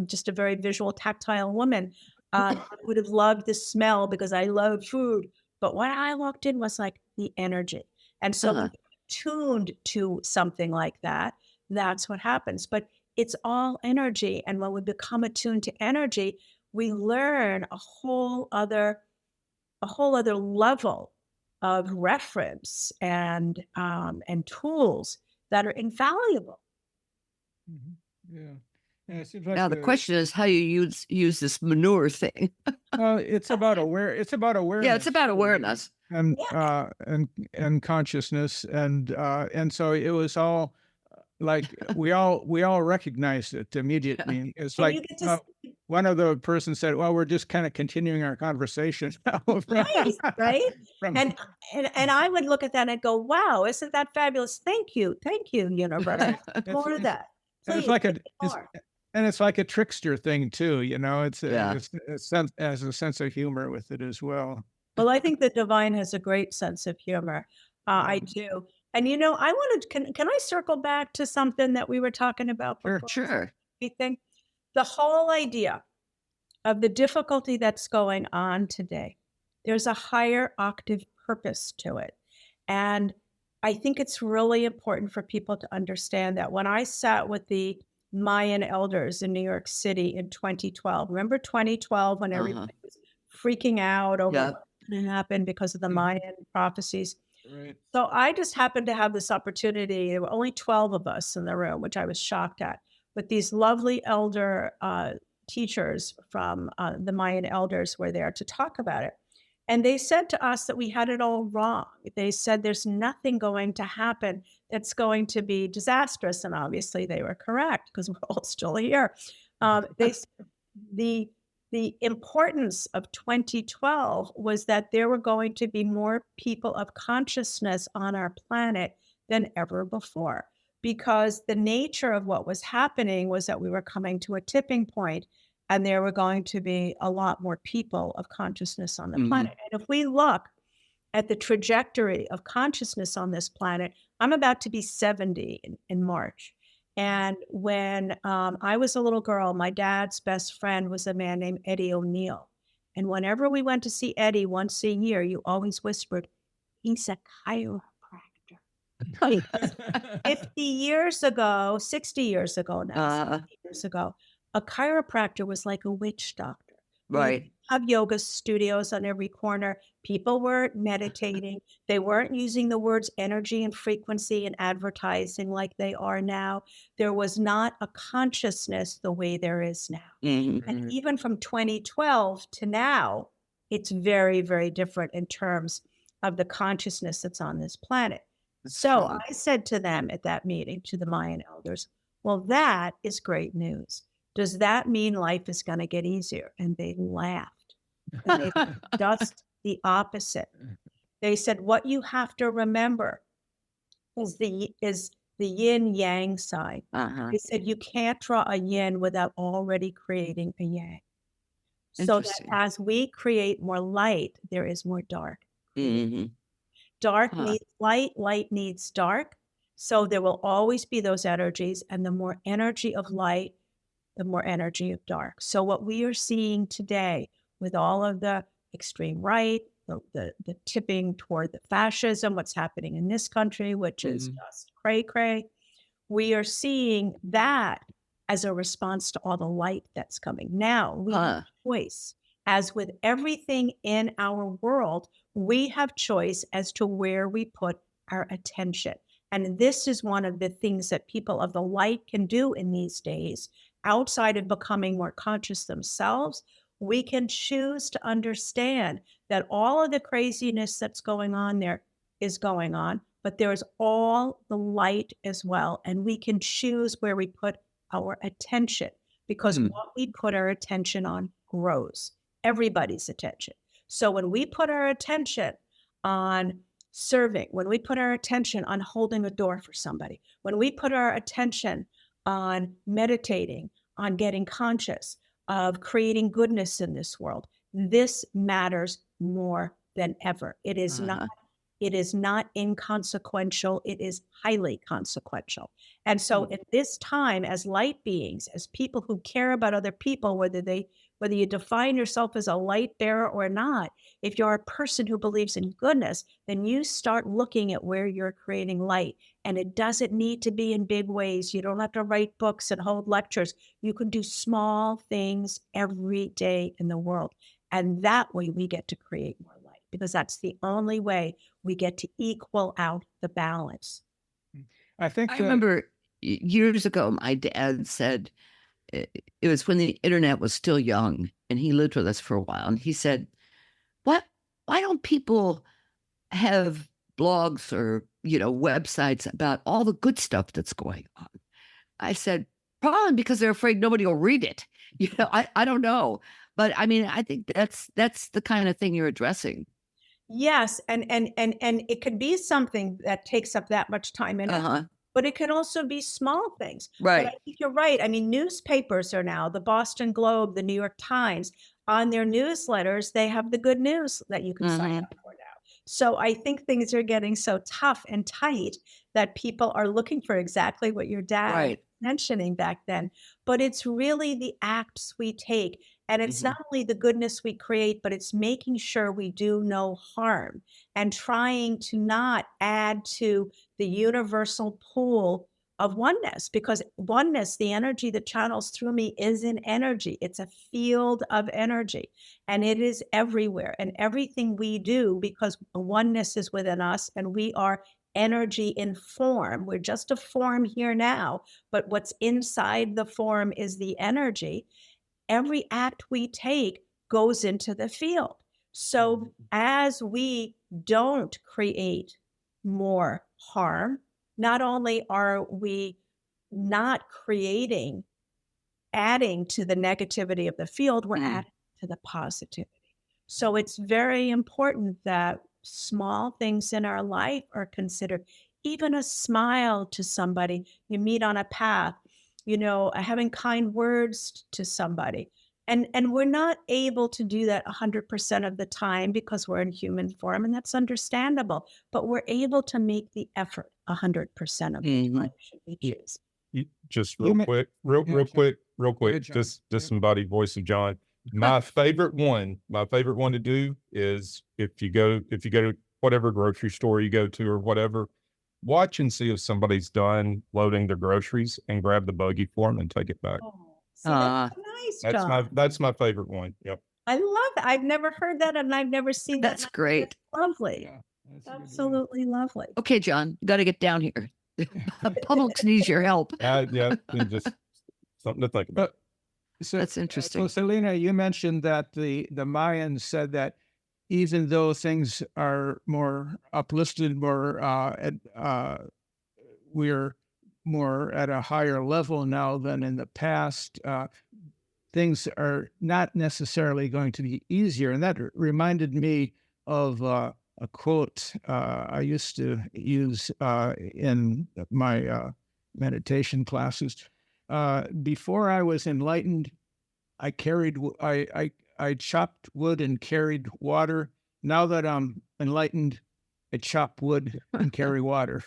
Speaker 4: just a very visual, tactile woman. I would have loved the smell because I love food. But when I walked in was like the energy. And so when you're tuned to something like that, that's what happens. But it's all energy. And when we become attuned to energy, we learn a whole other level of reference and tools that are invaluable.
Speaker 3: Yeah, it seems like
Speaker 2: Now the question is how you use this manure thing.
Speaker 3: it's about awareness.
Speaker 2: Yeah, it's about awareness
Speaker 3: and consciousness, and so it was all like we all recognized it immediately. It's like one of the persons said, "Well, we're just kind of continuing our conversation now."
Speaker 4: Right. And I would look at that and go, "Wow, isn't that fabulous? Thank you, universe. More of that." Please,
Speaker 3: it's like a trickster thing too, it's a sense of humor with it as well.
Speaker 4: Well, I think the divine has a great sense of humor. I do. And I wanted, can I circle back to something that we were talking about before?
Speaker 2: Sure.
Speaker 4: I think the whole idea of the difficulty that's going on today, there's a higher octave purpose to it. And I think it's really important for people to understand that when I sat with the Mayan elders in New York City in 2012, remember 2012 when everybody was freaking out over what was going to happen because of the Mayan prophecies?
Speaker 3: Right.
Speaker 4: So I just happened to have this opportunity. There were only 12 of us in the room, which I was shocked at. But these lovely elder teachers from the Mayan elders were there to talk about it. And they said to us that we had it all wrong. They said there's nothing going to happen that's going to be disastrous. And obviously they were correct because we're all still here. They said the importance of 2012 was that there were going to be more people of consciousness on our planet than ever before, because the nature of what was happening was that we were coming to a tipping point, and there were going to be a lot more people of consciousness on the planet. And if we look at the trajectory of consciousness on this planet, I'm about to be 70 in March. And when I was a little girl, my dad's best friend was a man named Eddie O'Neill. And whenever we went to see Eddie once a year, you always whispered, he's a chiropractor. 50 years ago, 60 years ago now, 60 years ago, a chiropractor was like a witch doctor.
Speaker 2: Right.
Speaker 4: Have yoga studios on every corner. People weren't meditating. They weren't using the words energy and frequency in advertising like they are now. There was not a consciousness the way there is now. And even from 2012 to now, it's very, very different in terms of the consciousness that's on this planet. So I said to them at that meeting, to the Mayan elders, well, that is great news. Does that mean life is going to get easier? And they laughed. And they said, just the opposite. They said, what you have to remember is the yin yang side. They said, you can't draw a yin without already creating a yang. So that as we create more light, there is more dark. Dark needs light, light needs dark. So there will always be those energies. And the more energy of light, the more energy of dark. So what we are seeing today with all of the extreme right, the tipping toward the fascism, what's happening in this country, which is just cray-cray, we are seeing that as a response to all the light that's coming. Now we have choice. As with everything in our world, we have choice as to where we put our attention. And this is one of the things that people of the light can do in these days. Outside of becoming more conscious themselves, we can choose to understand that all of the craziness that's going on there is going on, but there's all the light as well. And we can choose where we put our attention, because what we put our attention on grows, everybody's attention. So when we put our attention on serving, when we put our attention on holding a door for somebody, when we put our attention on meditating, on getting conscious, of creating goodness in this world, this matters more than ever. It is not inconsequential. It is highly consequential. And so at this time, as light beings, as people who care about other people, whether you define yourself as a light bearer or not, if you're a person who believes in goodness, then you start looking at where you're creating light. And it doesn't need to be in big ways. You don't have to write books and hold lectures. You can do small things every day in the world. And that way we get to create more light, because that's the only way we get to equal out the balance.
Speaker 3: I
Speaker 2: remember years ago, my dad said, it was when the internet was still young, and he lived with us for a while. And he said, why don't people have blogs or, websites about all the good stuff that's going on? I said, probably because they're afraid nobody will read it. I don't know. But I mean, I think that's the kind of thing you're addressing.
Speaker 4: Yes. And it could be something that takes up that much time and effort. But it can also be small things.
Speaker 2: Right.
Speaker 4: But I think you're right. I mean, newspapers are now, the Boston Globe, the New York Times, on their newsletters, they have the good news that you can sign up for now. So I think things are getting so tough and tight that people are looking for exactly what your dad was mentioning back then. But it's really the acts we take. And it's not only the goodness we create, but it's making sure we do no harm and trying to not add to the universal pool of oneness, because oneness, the energy that channels through me, is an energy. It's a field of energy, and it is everywhere. And everything we do, because oneness is within us and we are energy in form. We're just a form here now, but what's inside the form is the energy. Every act we take goes into the field. So as we don't create more harm, not only are we not adding to the negativity of the field, we're adding to the positivity. So it's very important that small things in our life are considered. Even a smile to somebody you meet on a path, having kind words to somebody. And we're not able to do that 100% of the time because we're in human form, and that's understandable. But we're able to make the effort 100% of the time, should we choose.
Speaker 5: Just
Speaker 3: You
Speaker 5: real
Speaker 3: may-
Speaker 5: quick,
Speaker 3: Yeah, sure.
Speaker 5: real
Speaker 3: Go
Speaker 5: quick,
Speaker 3: ahead, John.
Speaker 5: just
Speaker 3: Yeah.
Speaker 5: somebody voice of John. My favorite one to do is if you go to whatever grocery store you go to or whatever, watch and see if somebody's done loading their groceries and grab the buggy for them and take it back.
Speaker 4: Oh, see, that's so nice, John.
Speaker 5: That's my favorite one. Yep.
Speaker 4: I love that. I've never heard that, and I've never seen that.
Speaker 2: That's great.
Speaker 4: That's lovely.
Speaker 3: Yeah, that's a good one.
Speaker 4: Absolutely lovely.
Speaker 2: Okay, John, you got to get down here. Publix needs your help.
Speaker 5: Yeah, and just something to think about.
Speaker 3: So,
Speaker 2: That's
Speaker 3: So,
Speaker 2: interesting.
Speaker 3: Selina, you mentioned that the Mayans said that even though things are more uplifted, we're more at a higher level now than in the past. Things are not necessarily going to be easier, and that reminded me of a quote I used to use in my meditation classes. Before I was enlightened, I chopped wood and carried water. Now that I'm enlightened, I chop wood and carry water.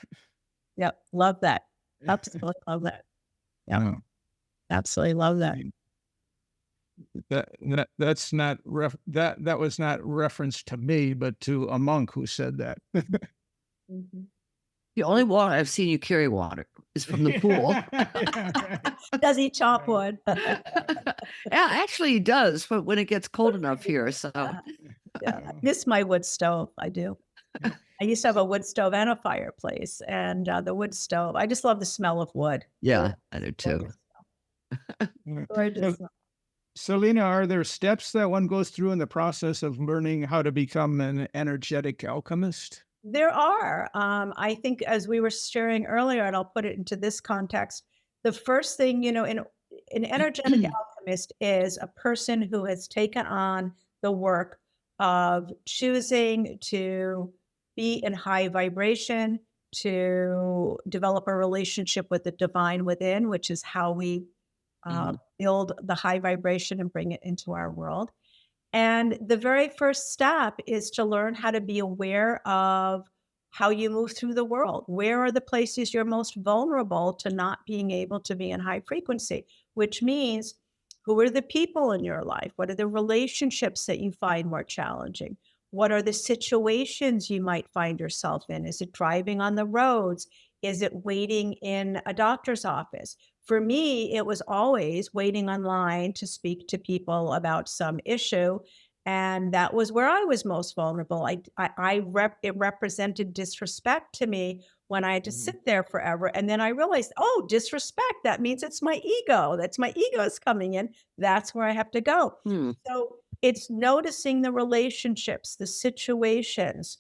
Speaker 4: Yep. Love that. Absolutely love that. Yeah.
Speaker 3: Yeah.
Speaker 4: Absolutely love that.
Speaker 3: That's not that was not reference to me, but to a monk who said that.
Speaker 4: Mhm.
Speaker 2: The only water I've seen you carry water is from the pool.
Speaker 4: Does he chop wood?
Speaker 2: Yeah, actually he does, but when it gets cold enough here. So
Speaker 4: Yeah, I miss my wood stove. I do. I used to have a wood stove and a fireplace, and the wood stove. I just love the smell of wood.
Speaker 2: yeah, I do too.
Speaker 4: Gorgeous.
Speaker 3: Selina, are there steps that one goes through in the process of learning how to become an energetic alchemist?
Speaker 4: There are. I think, as we were sharing earlier, and I'll put it into this context, the first thing, in an energetic alchemist is a person who has taken on the work of choosing to be in high vibration, to develop a relationship with the divine within, which is how we build the high vibration and bring it into our world. And the very first step is to learn how to be aware of how you move through the world. Where are the places you're most vulnerable to not being able to be in high frequency? Which means, who are the people in your life? What are the relationships that you find more challenging? What are the situations you might find yourself in? Is it driving on the roads? Is it waiting in a doctor's office? For me, it was always waiting online to speak to people about some issue. And that was where I was most vulnerable. It represented disrespect to me when I had to sit there forever. And then I realized, oh, disrespect, that means it's my ego. That's my ego is coming in. That's where I have to go. So it's noticing the relationships, the situations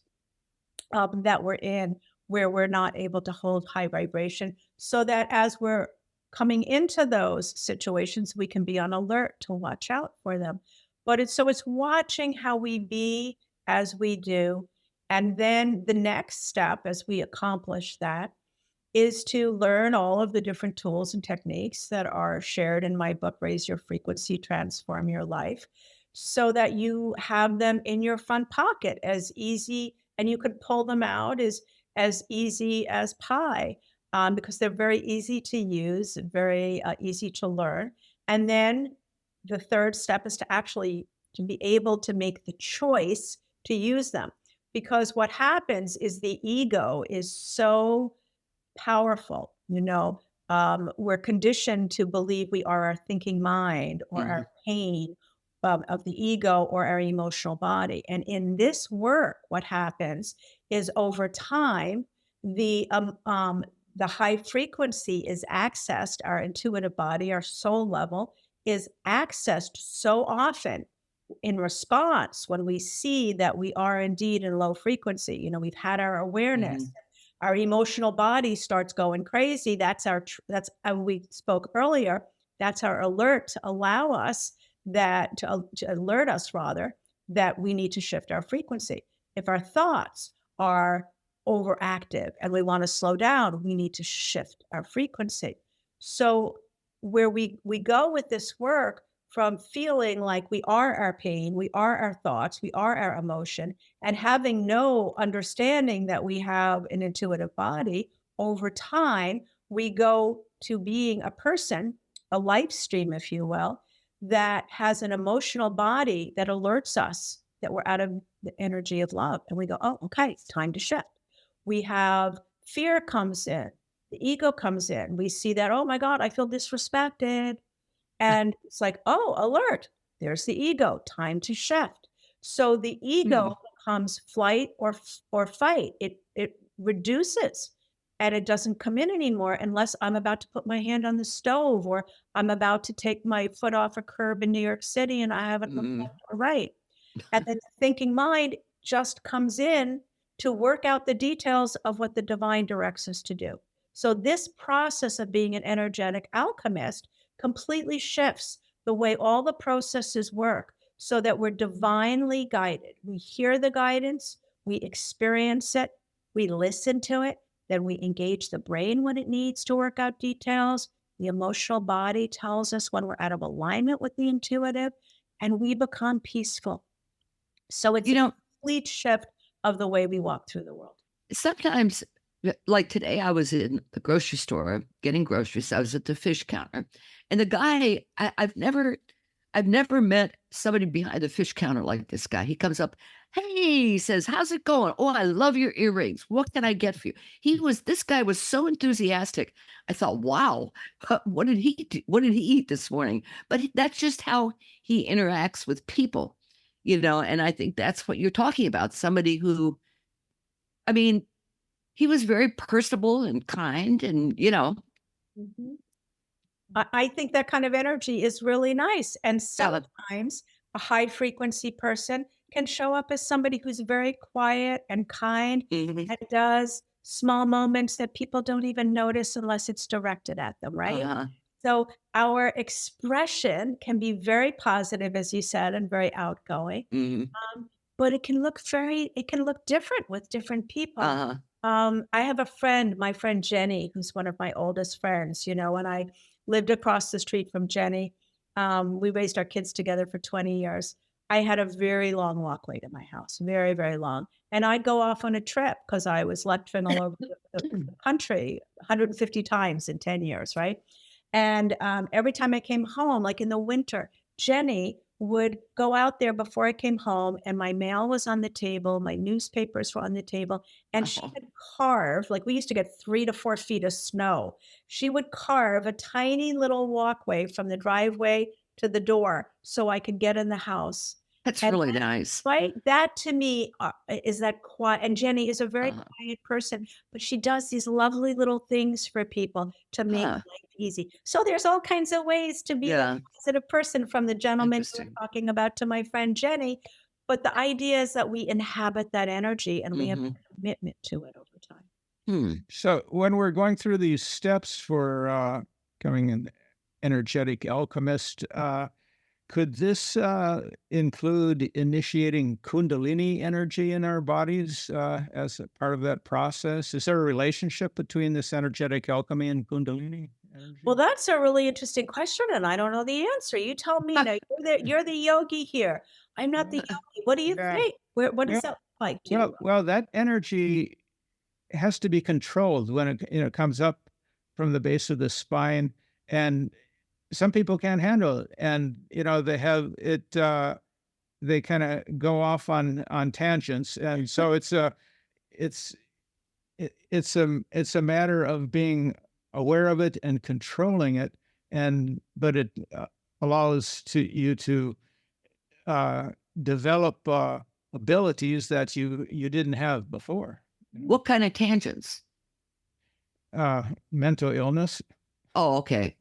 Speaker 4: that we're in where we're not able to hold high vibration, so that as we're coming into those situations, we can be on alert to watch out for them. But it's watching how we be as we do. And then the next step, as we accomplish that, is to learn all of the different tools and techniques that are shared in my book, Raise Your Frequency, Transform Your Life, so that you have them in your front pocket as easy, and you could pull them out as easy as pie. Because they're very easy to use, very easy to learn. And then the third step is to be able to make the choice to use them. Because what happens is the ego is so powerful. We're conditioned to believe we are our thinking mind or our pain of the ego or our emotional body. And in this work, what happens is over time, the high frequency is accessed, our intuitive body, our soul level is accessed so often in response when we see that we are indeed in low frequency. We've had our awareness, our emotional body starts going crazy. That's we spoke earlier. That's our alert to allow us to alert us rather that we need to shift our frequency. If our thoughts are overactive and we want to slow down, we need to shift our frequency. So where we go with this work, from feeling like we are our pain, we are our thoughts, we are our emotion, and having no understanding that we have an intuitive body. Over time, we go to being a person, a life stream, if you will, that has an emotional body that alerts us that we're out of the energy of love. And we go, oh, okay, it's time to shift. We have fear comes in, the ego comes in. We see that, oh my God, I feel disrespected. And it's like, oh, alert, there's the ego, time to shift. So the ego becomes flight or fight. It reduces and it doesn't come in anymore unless I'm about to put my hand on the stove or I'm about to take my foot off a curb in New York City and I haven't looked left or right. And then the thinking mind just comes in to work out the details of what the divine directs us to do. So this process of being an energetic alchemist completely shifts the way all the processes work so that we're divinely guided. We hear the guidance, we experience it, we listen to it, then we engage the brain when it needs to work out details. The emotional body tells us when we're out of alignment with the intuitive, and we become peaceful. So it's a complete shift of the way we walk through the world.
Speaker 2: Sometimes, like today, I was in the grocery store getting groceries. I was at the fish counter, and the guy, I've never met somebody behind the fish counter like this guy. He comes up, hey, he says, how's it going? Oh, I love your earrings. What can I get for you? This guy was so enthusiastic. I thought, wow, what did he do? What did he eat this morning? But that's just how he interacts with people, and I think that's what you're talking about. Somebody who, I mean, he was very personable and kind and,
Speaker 4: Mm-hmm. I think that kind of energy is really nice. And sometimes a high frequency person can show up as somebody who's very quiet and kind and does small moments that people don't even notice unless it's directed at them, right? So our expression can be very positive, as you said, and very outgoing. But it can look different with different people. I have a friend, my friend Jenny, who's one of my oldest friends, and I lived across the street from Jenny. We raised our kids together for 20 years. I had a very long walkway to my house, very, very long. And I'd go off on a trip because I was lecturing all over the country 150 times in 10 years, right? And every time I came home, like in the winter, Jenny would go out there before I came home and my mail was on the table, my newspapers were on the table, and she would carve, like we used to get 3 to 4 feet of snow. She would carve a tiny little walkway from the driveway to the door so I could get in the house.
Speaker 2: That's really nice.
Speaker 4: Right? That to me is that quiet. And Jenny is a very quiet person, but she does these lovely little things for people to make life easy. So there's all kinds of ways to be a positive person, from the gentleman we're talking about to my friend Jenny. But the idea is that we inhabit that energy and we have a commitment to it over time.
Speaker 3: So when we're going through these steps for becoming an energetic alchemist, could this include initiating Kundalini energy in our bodies as a part of that process? Is there a relationship between this energetic alchemy and Kundalini energy?
Speaker 4: Well, that's a really interesting question, and I don't know the answer. You tell me. Now, you're the yogi here. I'm not the yogi. What do you think? What does that look like to you?
Speaker 3: Well, that energy has to be controlled when it comes up from the base of the spine, and some people can't handle it, and they have it. They kind of go off on tangents, and so it's a matter of being aware of it and controlling it, but it allows you to develop abilities that you didn't have before.
Speaker 2: What kind of tangents?
Speaker 3: Mental illness.
Speaker 2: Oh, okay.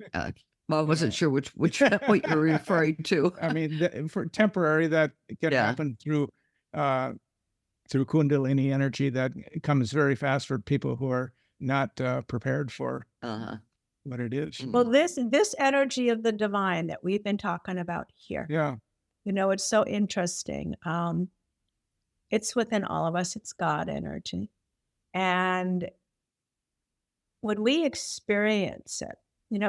Speaker 2: Well, I wasn't sure which what you're referring to.
Speaker 3: I mean, for temporary, that can happen through Kundalini energy that comes very fast for people who are not prepared for what it is.
Speaker 4: Well, this energy of the divine that we've been talking about here.
Speaker 3: Yeah.
Speaker 4: It's so interesting. It's within all of us. It's God energy. And when we experience it,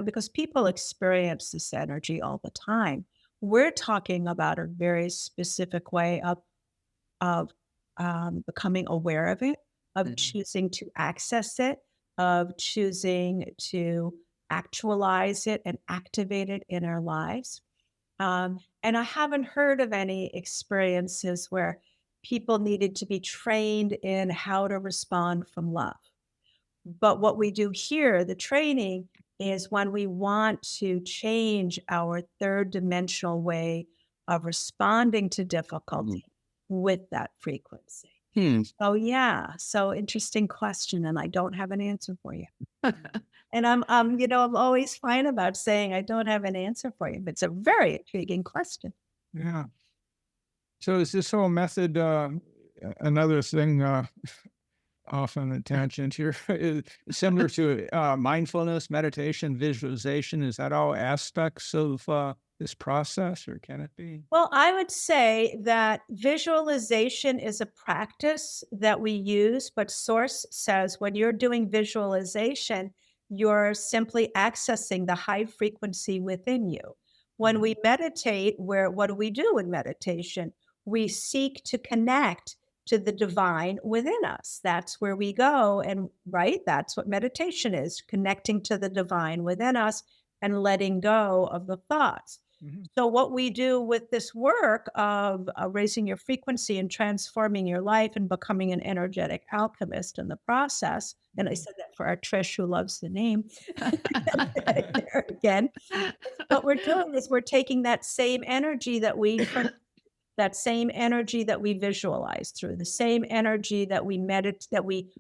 Speaker 4: because people experience this energy all the time, We're talking about a very specific way of becoming aware of it, of choosing to access it, of choosing to actualize it and activate it in our lives. And I haven't heard of any experiences where people needed to be trained in how to respond from love. But what we do here, the training, is when we want to change our third dimensional way of responding to difficulty with that frequency. Oh yeah. So interesting question. And I don't have an answer for you. And I'm always fine about saying I don't have an answer for you, but it's a very intriguing question.
Speaker 3: Yeah. So is this whole method, another thing, off on a tangent here, is similar to mindfulness, meditation, visualization? Is that all aspects of this process, or can it be?
Speaker 4: Well, I would say that visualization is a practice that we use, but Source says when you're doing visualization, you're simply accessing the high frequency within you. When we meditate, what do we do in meditation? We seek to connect to the divine within us. That's where we go. And right, that's what meditation is, connecting to the divine within us and letting go of the thoughts. So what we do with this work of raising your frequency and transforming your life and becoming an energetic alchemist in the process, and I said that for our Trish who loves the name, there again, what we're doing is we're taking that same energy that we visualize through, the same energy that we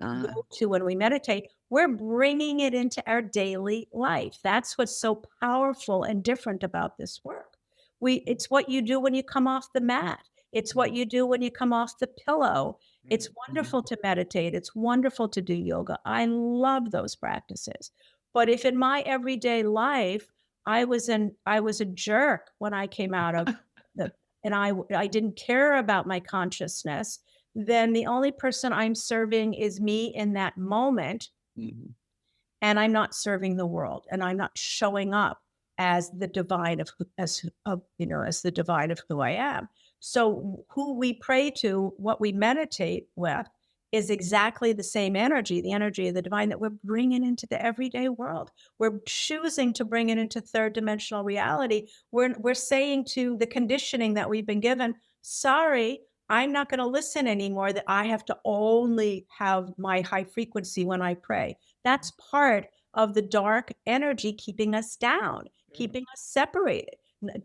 Speaker 4: go to when we meditate, we're bringing it into our daily life. That's what's so powerful and different about this work. It's what you do when you come off the mat. It's what you do when you come off the pillow. It's wonderful to meditate. It's wonderful to do yoga. I love those practices. But if in my everyday life, I was a jerk when I came out of and I didn't care about my consciousness, then the only person I'm serving is me in that moment. And I'm not serving the world, and I'm not showing up as the divine as the divine of who I am. So who we pray to, what we meditate with, is exactly the same energy, the energy of the divine that we're bringing into the everyday world. We're choosing to bring it into third dimensional reality. We're saying to the conditioning that we've been given, sorry, I'm not going to listen anymore, that I have to only have my high frequency when I pray. That's part of the dark energy keeping us down, keeping us separated,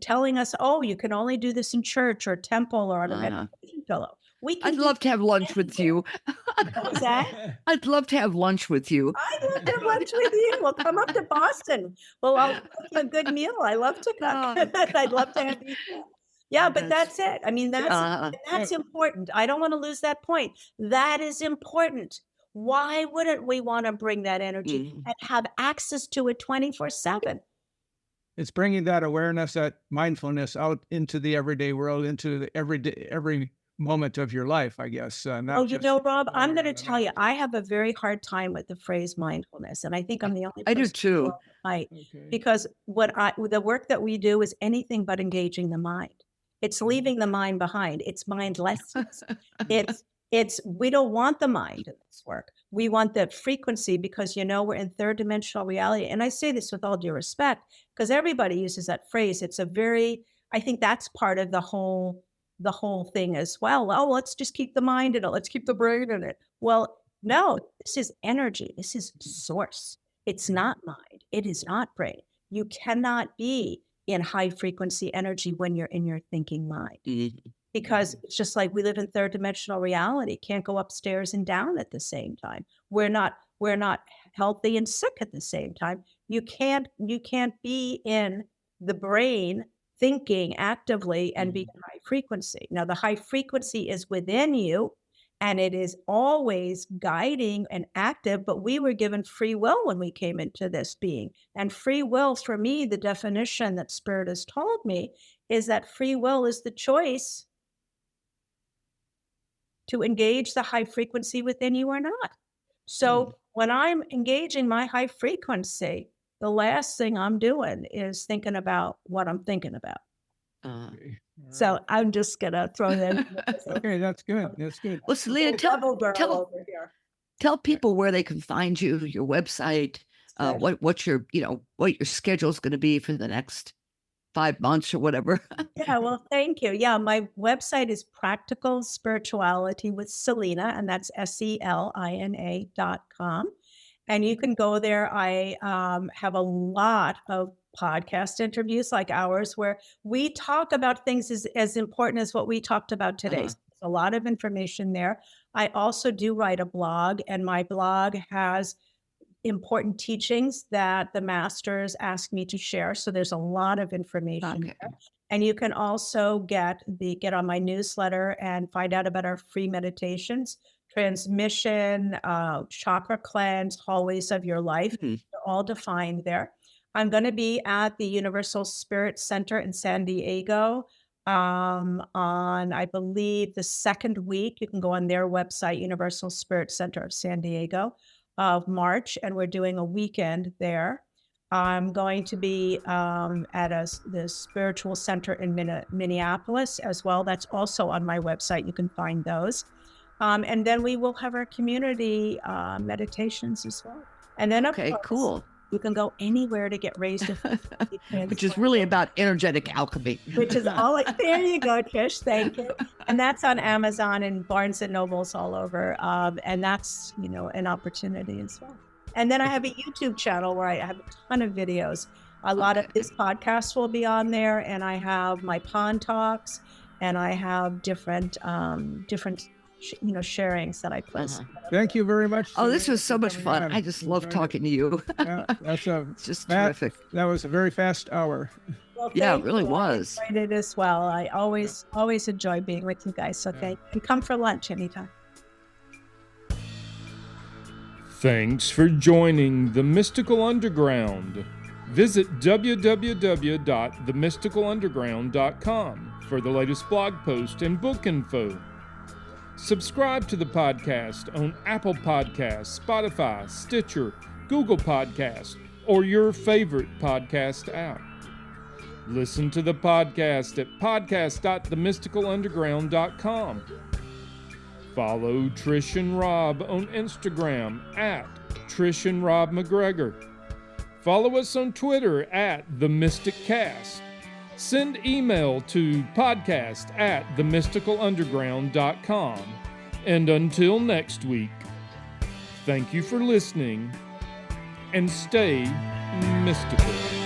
Speaker 4: telling us, oh, you can only do this in church or temple or on a meditation pillow.
Speaker 2: I'd love to have lunch with you.
Speaker 4: What was that?
Speaker 2: I'd love to have lunch with you.
Speaker 4: I'd love to have lunch with you. Well, come up to Boston. Well, I'll cook you a good meal. I love to cook. I'd love to have you. Yeah, but that's it. I mean, that's important. I don't want to lose that point. That is important. Why wouldn't we want to bring that energy and have access to it 24/7?
Speaker 3: It's bringing that awareness, that mindfulness out into the everyday world, into the every moment of your life, I guess.
Speaker 4: Rob, I'm going to tell you, I have a very hard time with the phrase mindfulness, and I think I'm the only person.
Speaker 2: I do too.
Speaker 4: Because the work that we do is anything but engaging the mind. It's leaving the mind behind. It's mindlessness. We don't want the mind in this work. We want the frequency, because we're in third dimensional reality. And I say this with all due respect, because everybody uses that phrase. I think that's part of the whole thing as well. Oh, let's just keep the mind in it. Let's keep the brain in it. Well, no, this is energy. This is source. It's not mind. It is not brain. You cannot be in high frequency energy when you're in your thinking mind. Because it's just like we live in third dimensional reality. Can't go upstairs and down at the same time. We're not healthy and sick at the same time. You can't be in the brain thinking actively and be in high frequency. Now, the high frequency is within you, and it is always guiding and active, but we were given free will when we came into this being. And free will, for me, the definition that Spirit has told me is that free will is the choice to engage the high frequency within you or not. So when I'm engaging my high frequency, the last thing I'm doing is thinking about what I'm thinking about. So I'm just gonna throw that in.
Speaker 3: Okay, that's good. That's good.
Speaker 2: Well, Selina,
Speaker 4: Double girl
Speaker 2: tell
Speaker 4: over here.
Speaker 2: people where they can find you, your website,
Speaker 4: Right.
Speaker 2: what your schedule is going to be for the next 5 months or whatever.
Speaker 4: Yeah, well, thank you. Yeah, my website is Practical Spirituality with Selina, and that's SELINA.com. And you can go there. I have a lot of podcast interviews like ours where we talk about things as important as what we talked about today. So there's a lot of information there. I also do write a blog, and my blog has important teachings that the masters ask me to share. So there's a lot of information there. And you can also get on my newsletter and find out about our free meditations, transmission, chakra cleanse, hallways of your life. They're all defined there. I'm going to be at the Universal Spirit Center in San Diego on, I believe, the second week. You can go on their website, Universal Spirit Center of San Diego, of March, and we're doing a weekend there. I'm going to be at the spiritual center in Minneapolis as well. That's also on my website. You can find those. And then we will have our community meditations as well. And then, of course,
Speaker 2: cool.
Speaker 4: You can go anywhere to get raised.
Speaker 2: Which is really about energetic alchemy.
Speaker 4: Which is all like, there you go, Trish. Thank you. And that's on Amazon and Barnes and Nobles all over. And that's, an opportunity as well. And then I have a YouTube channel where I have a ton of videos. A lot of this podcast will be on there, and I have my Pond Talks, and I have different sharings that I post.
Speaker 3: Thank you very much.
Speaker 2: Oh, this was so much fun. I just love talking to you.
Speaker 3: Yeah, that's
Speaker 2: it's just terrific.
Speaker 3: That was a very fast hour.
Speaker 4: Well,
Speaker 2: yeah, it really was.
Speaker 4: I enjoyed it as well. I always enjoy being with you guys. So thank you. And come for lunch anytime.
Speaker 1: Thanks for joining the Mystical Underground. Visit www.themysticalunderground.com for the latest blog post and book info. Subscribe to the podcast on Apple Podcasts, Spotify, Stitcher, Google Podcasts, or your favorite podcast app. Listen to the podcast at podcast.themysticalunderground.com. Follow Trish and Rob on Instagram at Trish and Rob McGregor. Follow us on Twitter at The Mystic Cast. Send email to podcast@themysticalunderground.com. And until next week, thank you for listening and stay mystical.